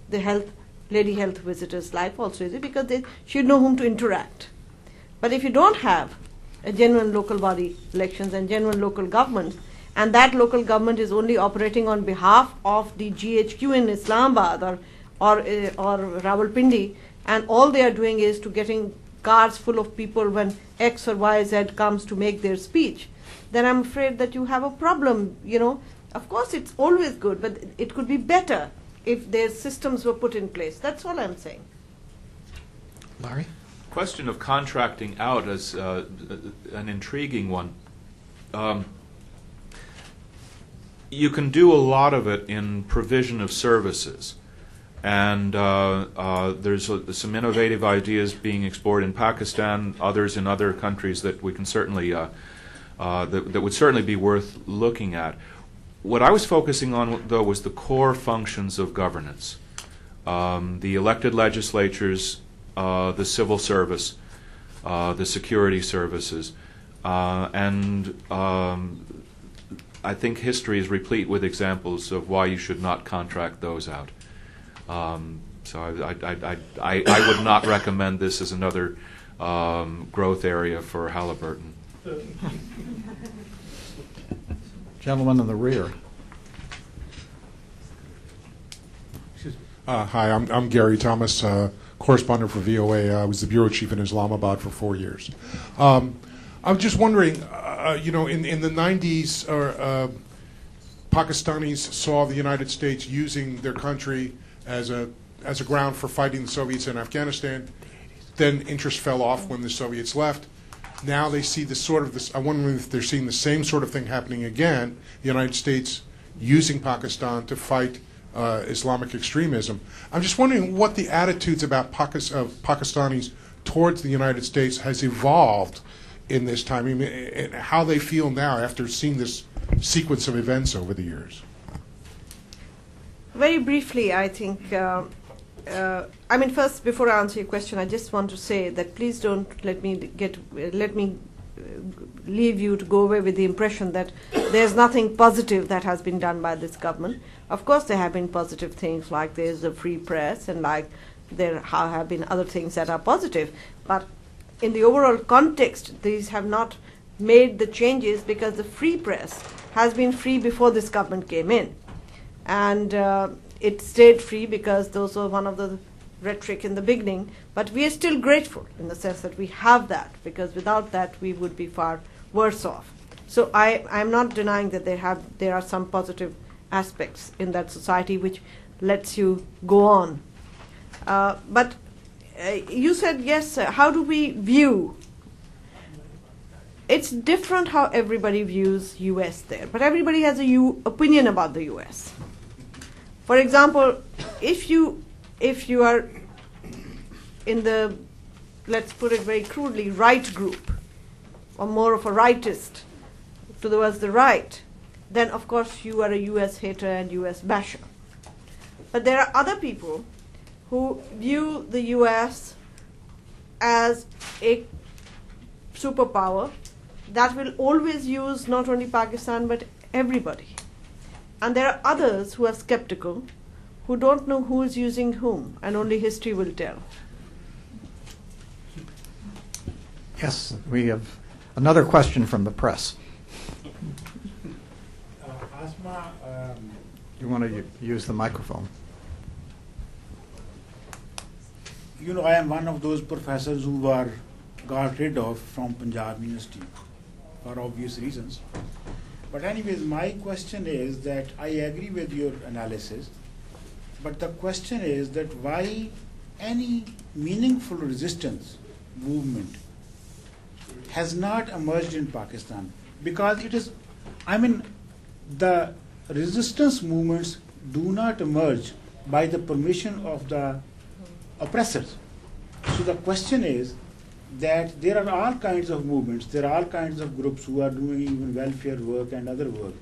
The lady health visitors' life also easy because they should know whom to interact. But if you don't have a genuine local body elections and genuine local government, and that local government is only operating on behalf of the GHQ in Islamabad or Rawalpindi, and all they are doing is to getting cars full of people when X or Y, Z comes to make their speech, then I'm afraid that you have a problem. Of course, it's always good, but it could be better if their systems were put in place. That's all I'm saying. Larry? Question of contracting out is an intriguing one. You can do a lot of it in provision of services, and there's some innovative ideas being explored in Pakistan, others in other countries that we can certainly that would certainly be worth looking at. What I was focusing on, though, was the core functions of governance. The elected legislatures, the civil service, the security services, and I think history is replete with examples of why you should not contract those out. So I would not recommend this as another growth area for Halliburton. Gentleman in the rear. Hi, I'm Gary Thomas, correspondent for VOA. I was the bureau chief in Islamabad for 4 years. I was just wondering, in the 90s, Pakistanis saw the United States using their country as a ground for fighting the Soviets in Afghanistan. Then interest fell off when the Soviets left. Now they see this. I wonder if they're seeing the same sort of thing happening again. The United States using Pakistan to fight Islamic extremism. I'm just wondering what the attitudes about Pakistanis towards the United States has evolved in this time, and how they feel now after seeing this sequence of events over the years. Very briefly, I think, first, before I answer your question, I just want to say that please don't let me leave you to go away with the impression that there's nothing positive that has been done by this government. Of course, there have been positive things, like there's the free press, and like there have been other things that are positive. But in the overall context, these have not made the changes because the free press has been free before this government came in. And it stayed free because those were one of the rhetoric in the beginning. But we are still grateful in the sense that we have that, because without that we would be far worse off. So I'm not denying that there are some positive aspects in that society which lets you go on. But you said, yes, how do we view? It's different how everybody views U.S. there, but everybody has a opinion about the U.S. For example, if you are in the, let's put it very crudely, right group, or more of a rightist towards the right, then of course you are a U.S. hater and U.S. basher. But there are other people who view the U.S. as a superpower that will always use not only Pakistan but everybody. And there are others who are skeptical, who don't know who is using whom, and only history will tell. Yes, we have another question from the press. Asma, You want to use the microphone? you know, I am one of those professors who were got rid of from Punjab University for obvious reasons. But anyways, my question is that I agree with your analysis, but the question is that why any meaningful resistance movement has not emerged in Pakistan? Because it is, I mean, the resistance movements do not emerge by the permission of the oppressors. So the question is that there are all kinds of movements, there are all kinds of groups who are doing even welfare work and other work.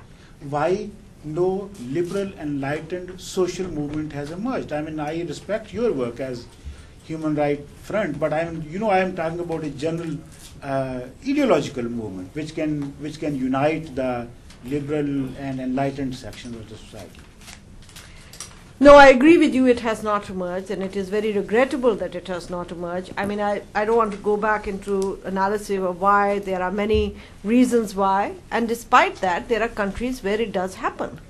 Why no liberal, enlightened social movement has emerged? I mean, I respect your work as Human Rights Front, but I am talking about a general ideological movement which can unite the liberal and enlightened sections of the society. No, I agree with you, it has not emerged, and it is very regrettable that it has not emerged. I mean, I don't want to go back into analysis of why. There are many reasons why, and despite that, there are countries where it does happen.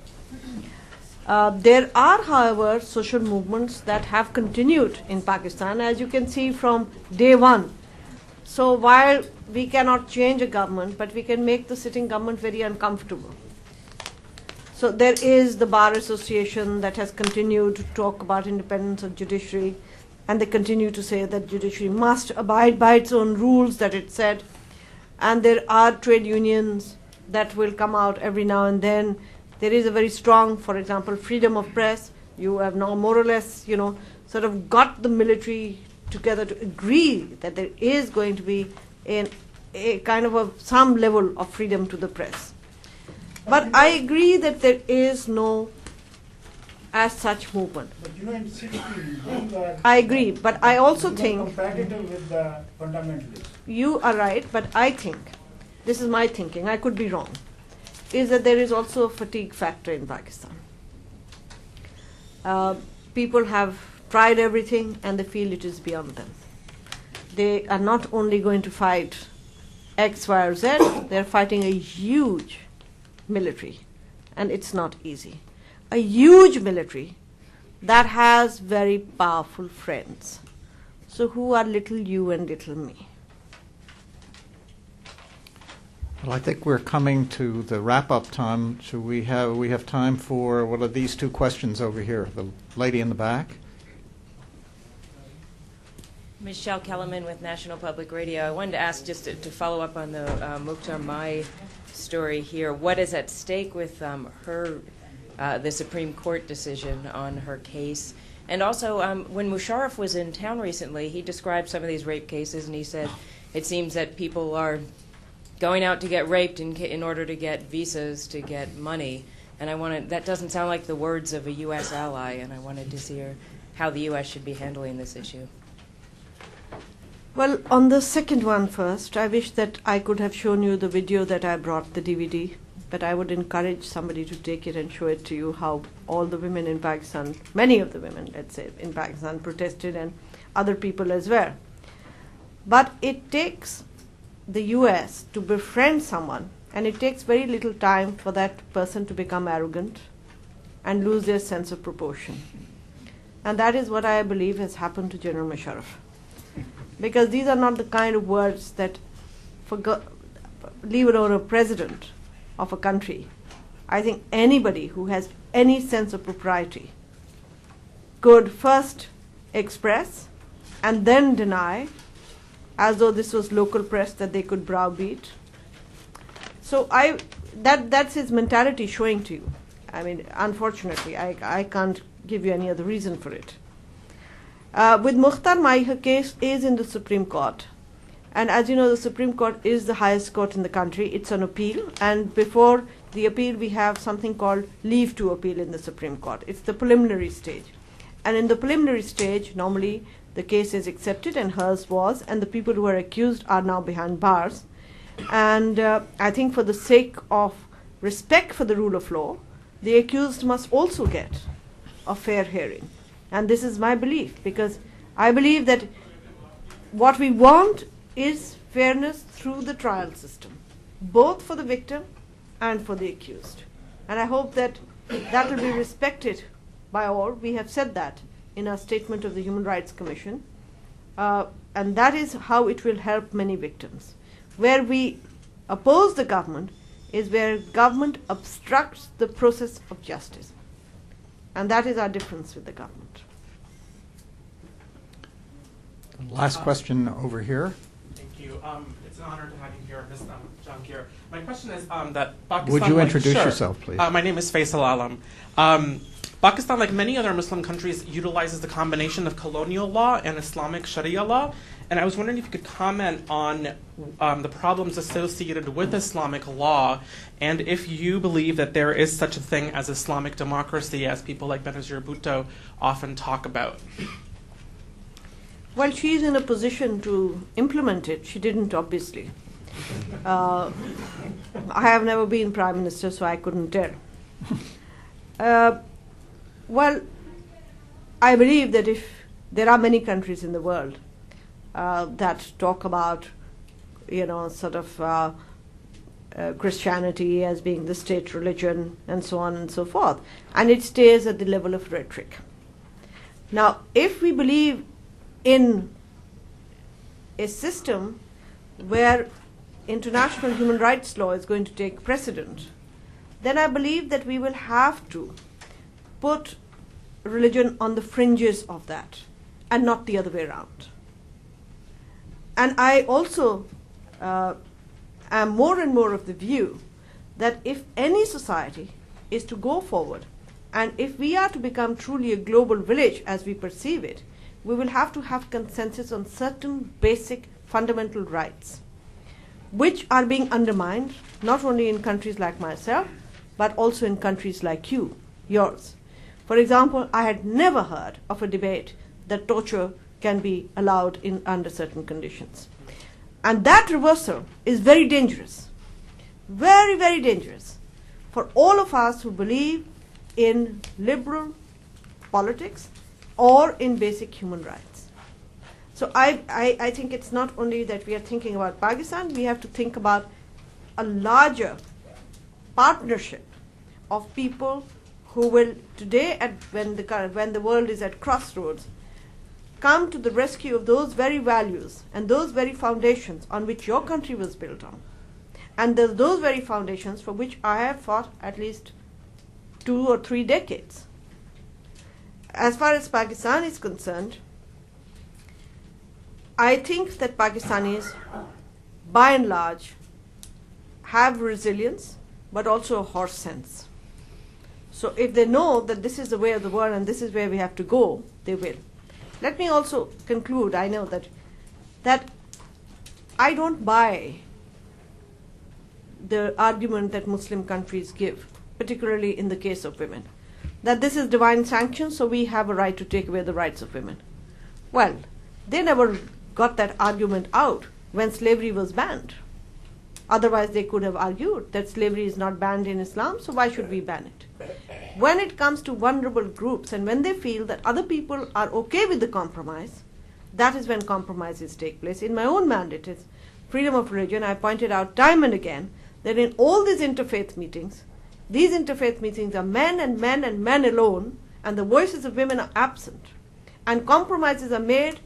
There are, however, social movements that have continued in Pakistan, as you can see from day one. So while we cannot change a government, but we can make the sitting government very uncomfortable. So there is the Bar Association that has continued to talk about independence of judiciary, and they continue to say that judiciary must abide by its own rules that it set. And there are trade unions that will come out every now and then. There is a very strong, for example, freedom of press. You have now more or less, sort of got the military together to agree that there is going to be a kind of some level of freedom to the press. But I agree that there is no as such movement. But in 60s, they were I agree, but I also think competitive with the fundamentalists. you are right, but I think, this is my thinking, I could be wrong, is that there is also a fatigue factor in Pakistan. People have tried everything and they feel it is beyond them. They are not only going to fight X, Y, or Z, they're fighting a huge military, and it's not easy. A huge military that has very powerful friends. So who are little you and little me? Well, I think we're coming to the wrap-up time. So we have time for, what are these two questions over here? The lady in the back. Michelle Kellerman with National Public Radio. I wanted to ask, just to follow up on the Mukhtar Mai story here, what is at stake with the Supreme Court decision on her case? And also, when Musharraf was in town recently, he described some of these rape cases, and he said it seems that people are going out to get raped in order to get visas, to get money. And that doesn't sound like the words of a U.S. ally, and I wanted to see how the U.S. should be handling this issue. Well, on the second one first, I wish that I could have shown you the video that I brought, the DVD, but I would encourage somebody to take it and show it to you how all the women in Pakistan, many of the women, let's say, in Pakistan protested, and other people as well. But it takes the US to befriend someone, and it takes very little time for that person to become arrogant and lose their sense of proportion. And that is what I believe has happened to General Musharraf. Because these are not the kind of words that, leave it on a president of a country, I think anybody who has any sense of propriety could first express and then deny, as though this was local press that they could browbeat. So that's his mentality showing to you. I mean, unfortunately, I can't give you any other reason for it. With Mukhtar Mai, her case is in the Supreme Court. And as you know, the Supreme Court is the highest court in the country. It's an appeal. And before the appeal, we have something called leave to appeal in the Supreme Court. It's the preliminary stage. And in the preliminary stage, normally the case is accepted, and hers was, and the people who are accused are now behind bars. And I think for the sake of respect for the rule of law, the accused must also get a fair hearing. And this is my belief, because I believe that what we want is fairness through the trial system, both for the victim and for the accused. And I hope that that will be respected by all. We have said that in our statement of the Human Rights Commission. And that is how it will help many victims. Where we oppose the government is where government obstructs the process of justice. And that is our difference with the government. Last question over here. Thank you. It's an honor to have you here, Ms. Jahangir. My question is that Pakistan... Would you introduce sure. yourself, please? My name is Faisal Alam. Pakistan, like many other Muslim countries, utilizes the combination of colonial law and Islamic Sharia law. And I was wondering if you could comment on the problems associated with Islamic law, and if you believe that there is such a thing as Islamic democracy, as people like Benazir Bhutto often talk about. Well, she's in a position to implement it. She didn't, obviously. I have never been Prime Minister, so I couldn't tell. Well, I believe that if there are many countries in the world that talk about, sort of Christianity as being the state religion and so on and so forth, and it stays at the level of rhetoric. Now, if we believe in a system where international human rights law is going to take precedent, then I believe that we will have to put religion on the fringes of that and not the other way around. And I also am more and more of the view that if any society is to go forward, and if we are to become truly a global village as we perceive it, we will have to have consensus on certain basic fundamental rights, which are being undermined not only in countries like myself, but also in countries like yours. For example, I had never heard of a debate that torture can be allowed under certain conditions. And that reversal is very dangerous, very, very dangerous for all of us who believe in liberal politics or in basic human rights. So I think it's not only that we are thinking about Pakistan, we have to think about a larger partnership of people who will today, when the world is at crossroads, come to the rescue of those very values and those very foundations on which your country was built on. And those very foundations for which I have fought at least 2 or 3 decades. As far as Pakistan is concerned, I think that Pakistanis, by and large, have resilience, but also a horse sense. So if they know that this is the way of the world and this is where we have to go, they will. Let me also conclude, I know that I don't buy the argument that Muslim countries give, particularly in the case of women, that this is divine sanction, so we have a right to take away the rights of women. Well, they never got that argument out when slavery was banned. Otherwise, they could have argued that slavery is not banned in Islam, so why should we ban it? When it comes to vulnerable groups and when they feel that other people are okay with the compromise, that is when compromises take place. In my own mandate, it's freedom of religion. I pointed out time and again that in all these interfaith meetings are men and men and men alone, and the voices of women are absent. And compromises are made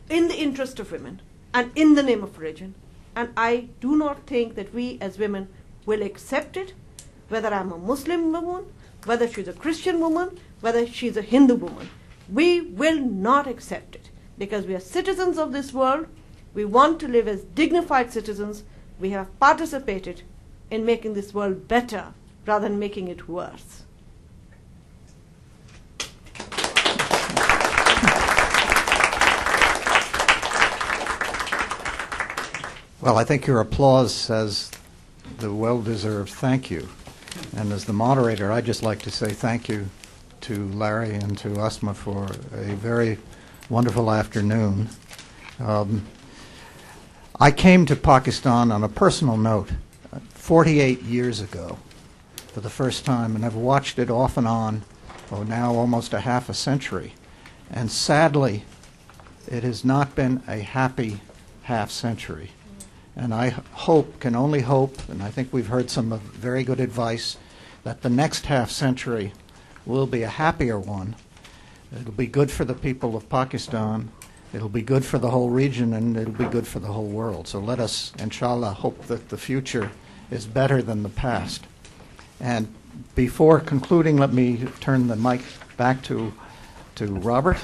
in the interest of women and in the name of religion. And I do not think that we as women will accept it, whether I'm a Muslim woman, whether she's a Christian woman, whether she's a Hindu woman. We will not accept it because we are citizens of this world. We want to live as dignified citizens. We have participated in making this world better rather than making it worse. Well, I think your applause says the well-deserved thank you. And as the moderator, I'd just like to say thank you to Larry and to Asma for a very wonderful afternoon. I came to Pakistan on a personal note 48 years ago for the first time, and I've watched it off and on, now almost a half a century. And sadly, it has not been a happy half century. And I can only hope, and I think we've heard some very good advice, that the next half century will be a happier one. It'll be good for the people of Pakistan, it'll be good for the whole region, and it'll be good for the whole world. So let us, inshallah, hope that the future is better than the past. And before concluding, let me turn the mic back to Robert.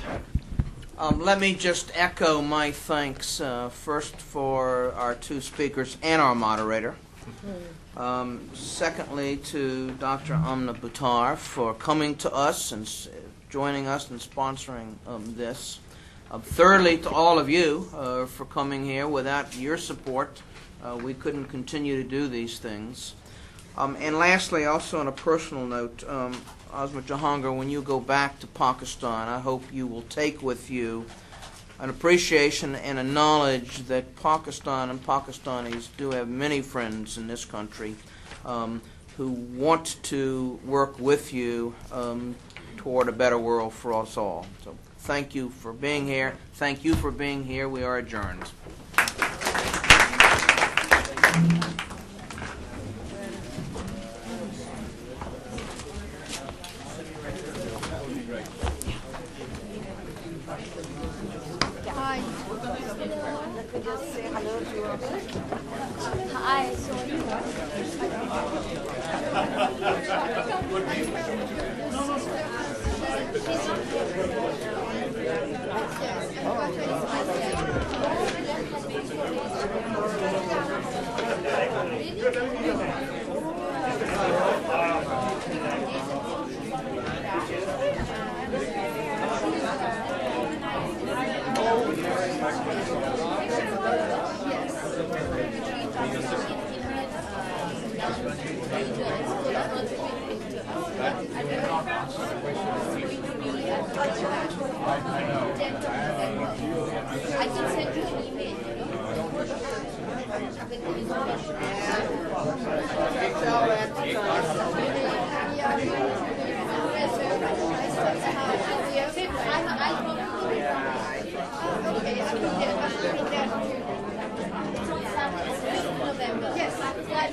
Let me just echo my thanks first for our two speakers and our moderator. Secondly, to Dr. Amna Buttar for coming to us and joining us and sponsoring this. Thirdly, to all of you for coming here. Without your support, we couldn't continue to do these things. And lastly, also on a personal note, Asma Jahangir, when you go back to Pakistan, I hope you will take with you an appreciation and a knowledge that Pakistan and Pakistanis do have many friends in this country who want to work with you toward a better world for us all. So thank you for being here. Thank you for being here. We are adjourned. Hi. Let me just say hello to you. Hi, I can send you an email. Yes, I plan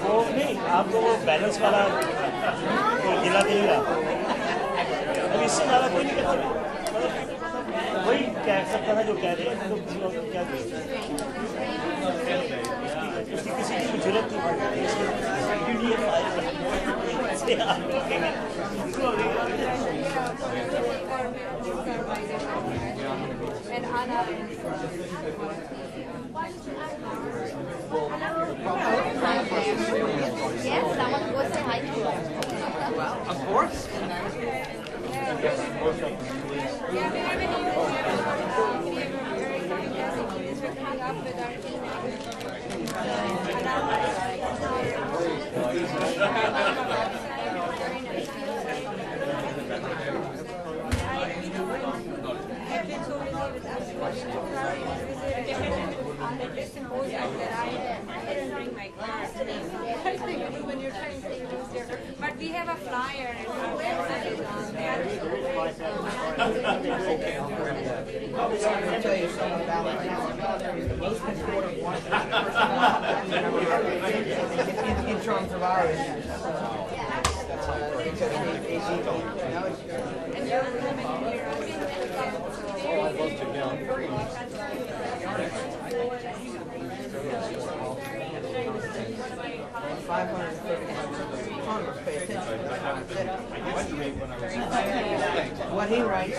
वो नहीं आपको वो balance वाला कोई दिला देगा अब इससे ज़्यादा कोई नहीं कर सकता वही कह सकता था जो कह रहे हैं तो किसी और को क्या दे किसी की जरूरत नहीं पड़ती Yes, I want to go say hi to you. Well, of course. But we have a flyer. I'll tell you something about it. The most important one in terms of our issues. What he writes.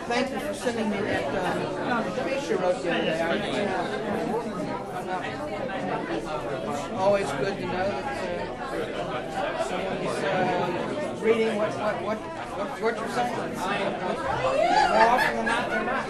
Thank you for sending me that piece you wrote the other day. Always good to know that someone's reading what you're saying. More often than not, they're not.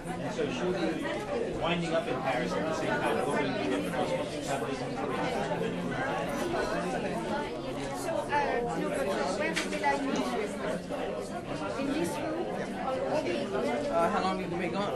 And so she'll be winding up in Paris at the same time, going to different Muslim families in So, where will I meet you? In this room? How long have you been gone?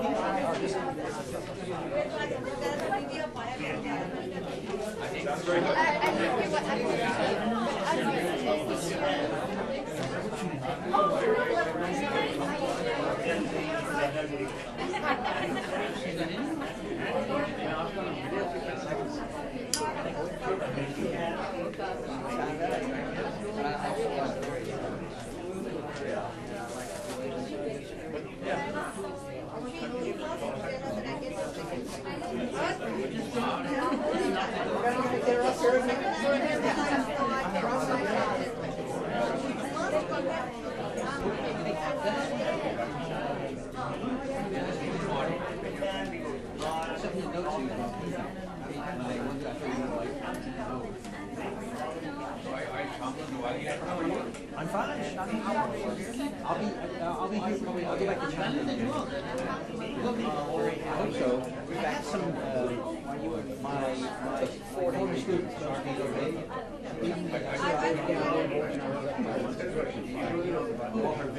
I'm fine. I'll be here probably. I'll go back to China. I hope so. We've got some my former students are being okay. All her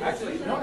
Actually, no,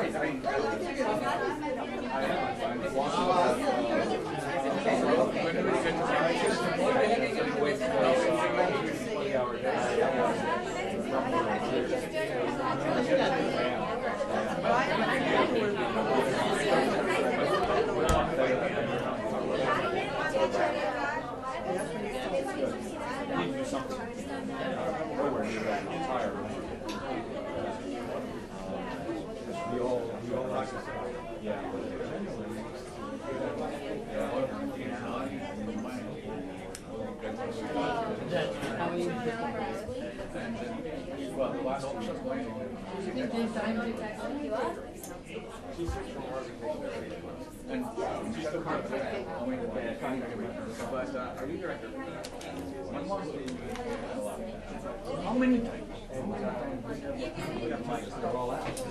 How many times?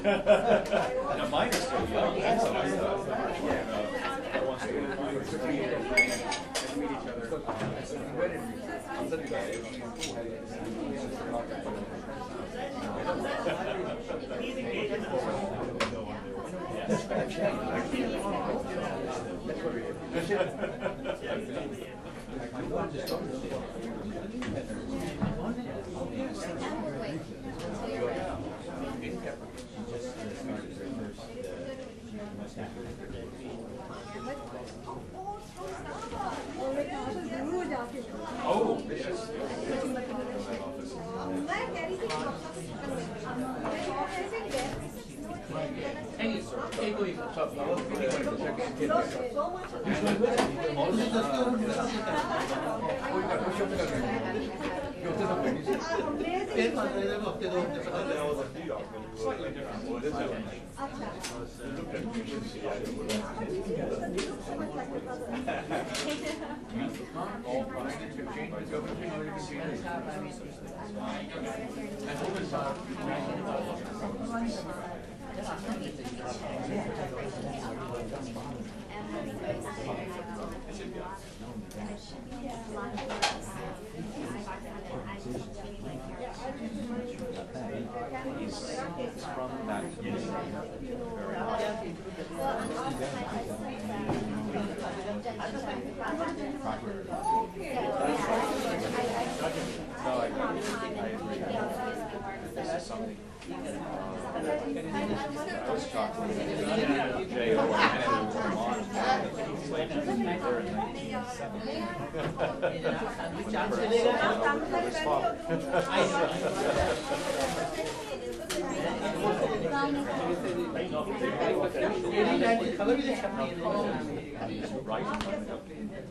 Now mine is still young. That's what I thought. I want to meet each other.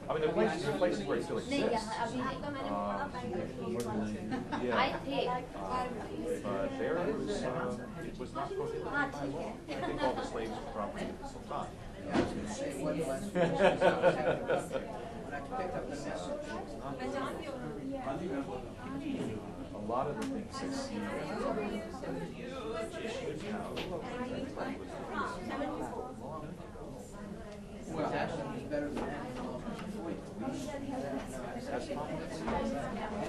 I mean, the places where it still exists. But there it was not prohibited by law. I think all the slaves were property of the Sultan. A lot of the things they see Well, actually, it's better than that.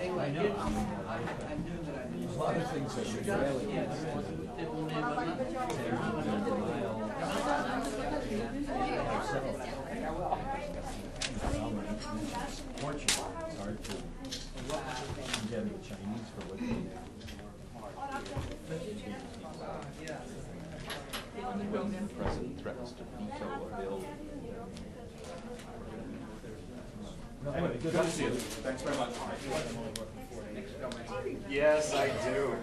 Anyway, I knew that I knew. A lot of things that you really Portugal, it's hard to condemn the Chinese for what they do. When the president threatens to veto a bill. Anyway, good to see you. Thanks very much. Yes, I do.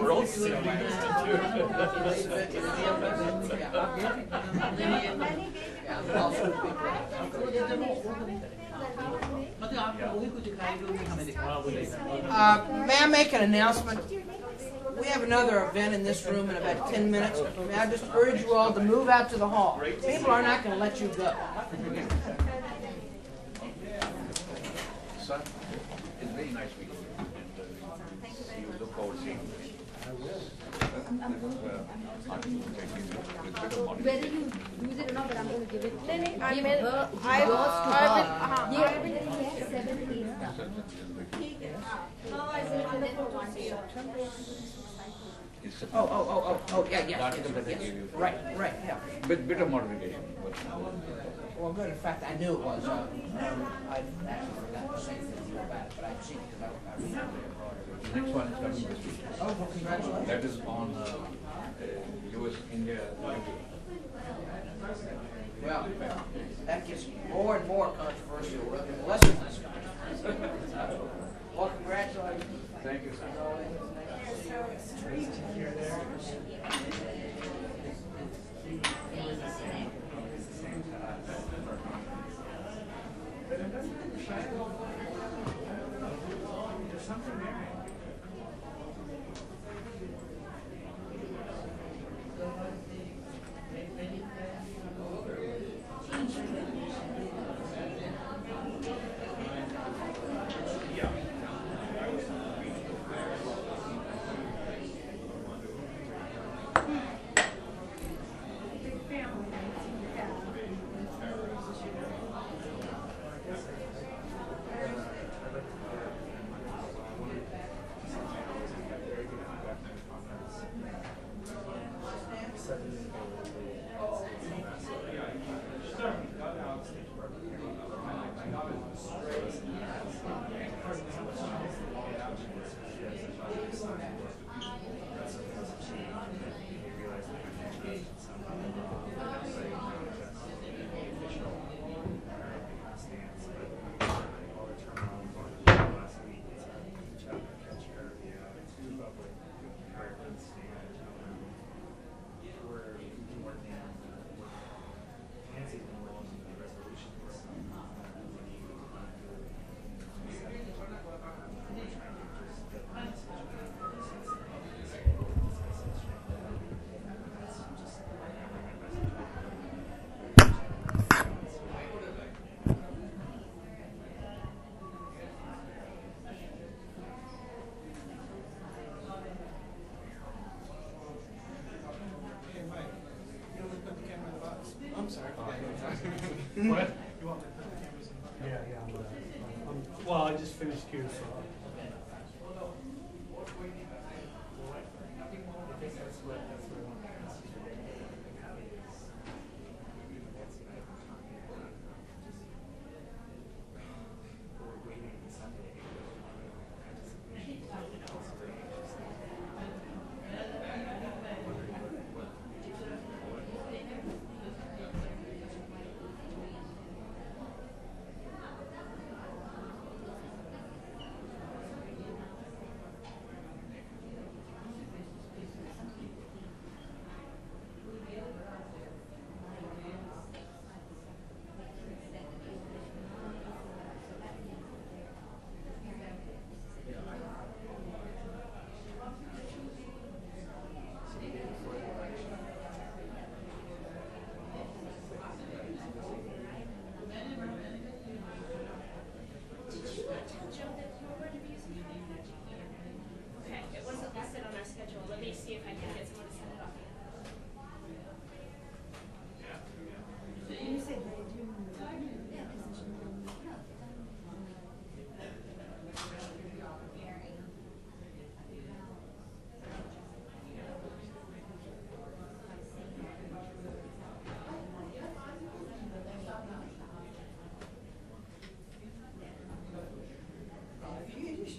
World City Institute. May I make an announcement? We have another event in this room in about 10 minutes. May I just urge you all to move out to the hall. People are not going to let you go. Son, it's very nice meeting you, and you look forward to seeing you. Whether you use it or not, but I'm going to give it. I Give mean, her yours to her. Yes, 17. Oh, yeah. Right, yeah. Bit of modification. Well, good. In fact, I knew it was. I actually forgot to say anything about it, but I've seen it because I read it. The next one is coming this week. Oh, well, congratulations. That is on US-India. Well, that gets more and more controversial, rather than less and less controversial. Well, congratulations. Thank you, sir. What? You want me to put the cameras in? Yeah. Well, I just finished here, so.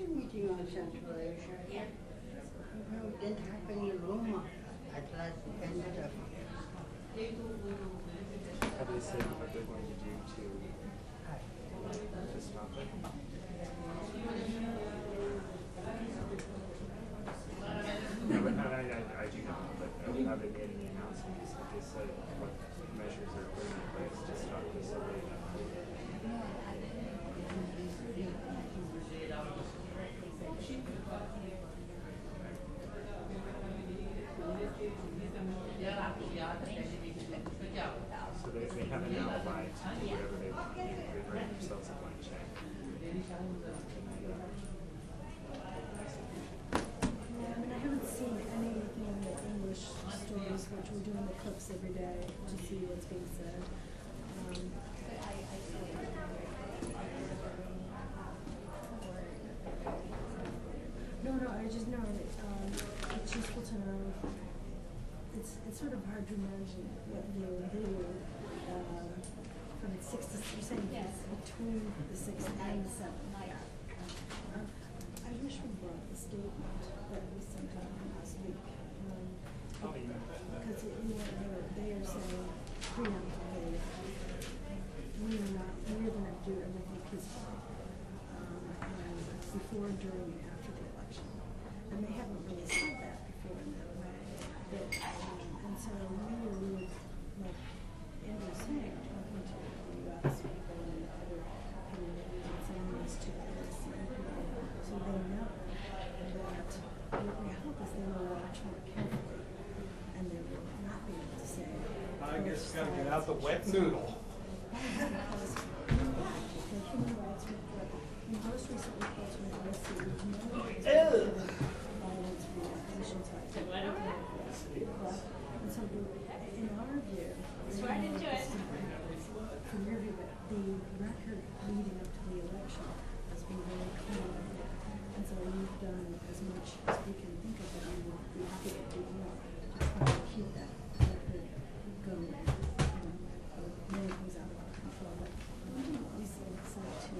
Meeting on Central Asia. Yeah. We didn't have any room at last ended up. Have they said what they're going to do to stop it? No, but I do know, but have they made any announcements? Have they said what measures are put in place to stop this already? So they have an alibi to do whatever they want. They bring themselves a blank check. I mean, I haven't seen anything in the English stories, which we're doing the clips every day to see what's being said. No, I just know it's useful to know. It's sort of hard to imagine what they would do from 6 to, you're saying it's between the 6th and the 7th. I wish we brought the statement that was sent out last week. Because they are saying preemptively, we're going to do everything peacefully. And before, during, and after the election. And they haven't really said that before in that way. And so we would, like Andrew was saying, talking to the U.S. people and other communities and sending this to the DSC people so they know that what we hope is they will watch more carefully and they will not be able to say, I guess got to get out the wet noodle. Because the human rights report, in most recent reports from the DSC, violence via positions like that. And so in our view, from your view, the record leading up to the election has been very clean. And so we've done as much as we can think of that we would be happy to do more to try to keep that record going. When it goes out of our control. But we said to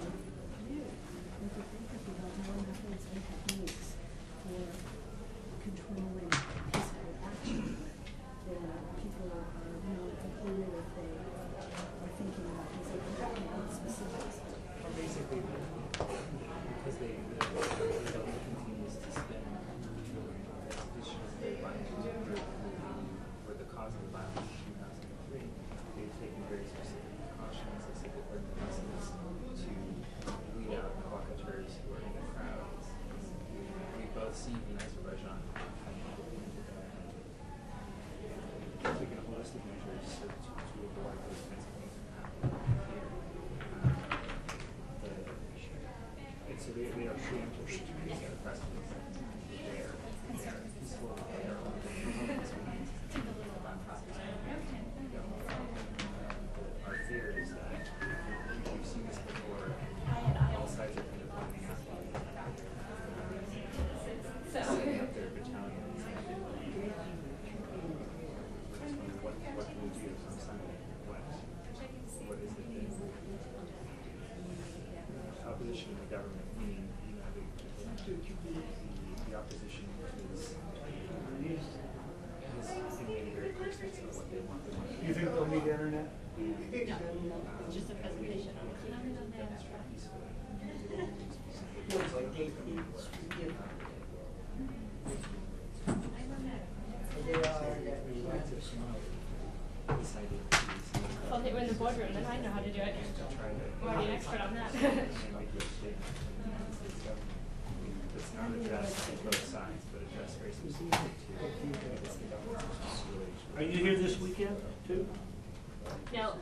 you, we could think of more methods and techniques for controlling peaceful action where people are not included if they are thinking about things like specifics. Basically, because they continues to spend issues that were the cause of the violence in 2003, they've taken very specific precautions. They said that they're license to weed out provocateurs who are in the crowd. We've both seen in Azerbaijan taken holistic measures to avoid those kinds of things from happening here. So they are preemptive precedents there. They are peaceful, they are our fear is that just a presentation on it. Well, they were in the boardroom, then I know how to do it. I'm already an expert on that. It's not addressed both sides, but addressed very specifically to. Are you here this weekend too? Now,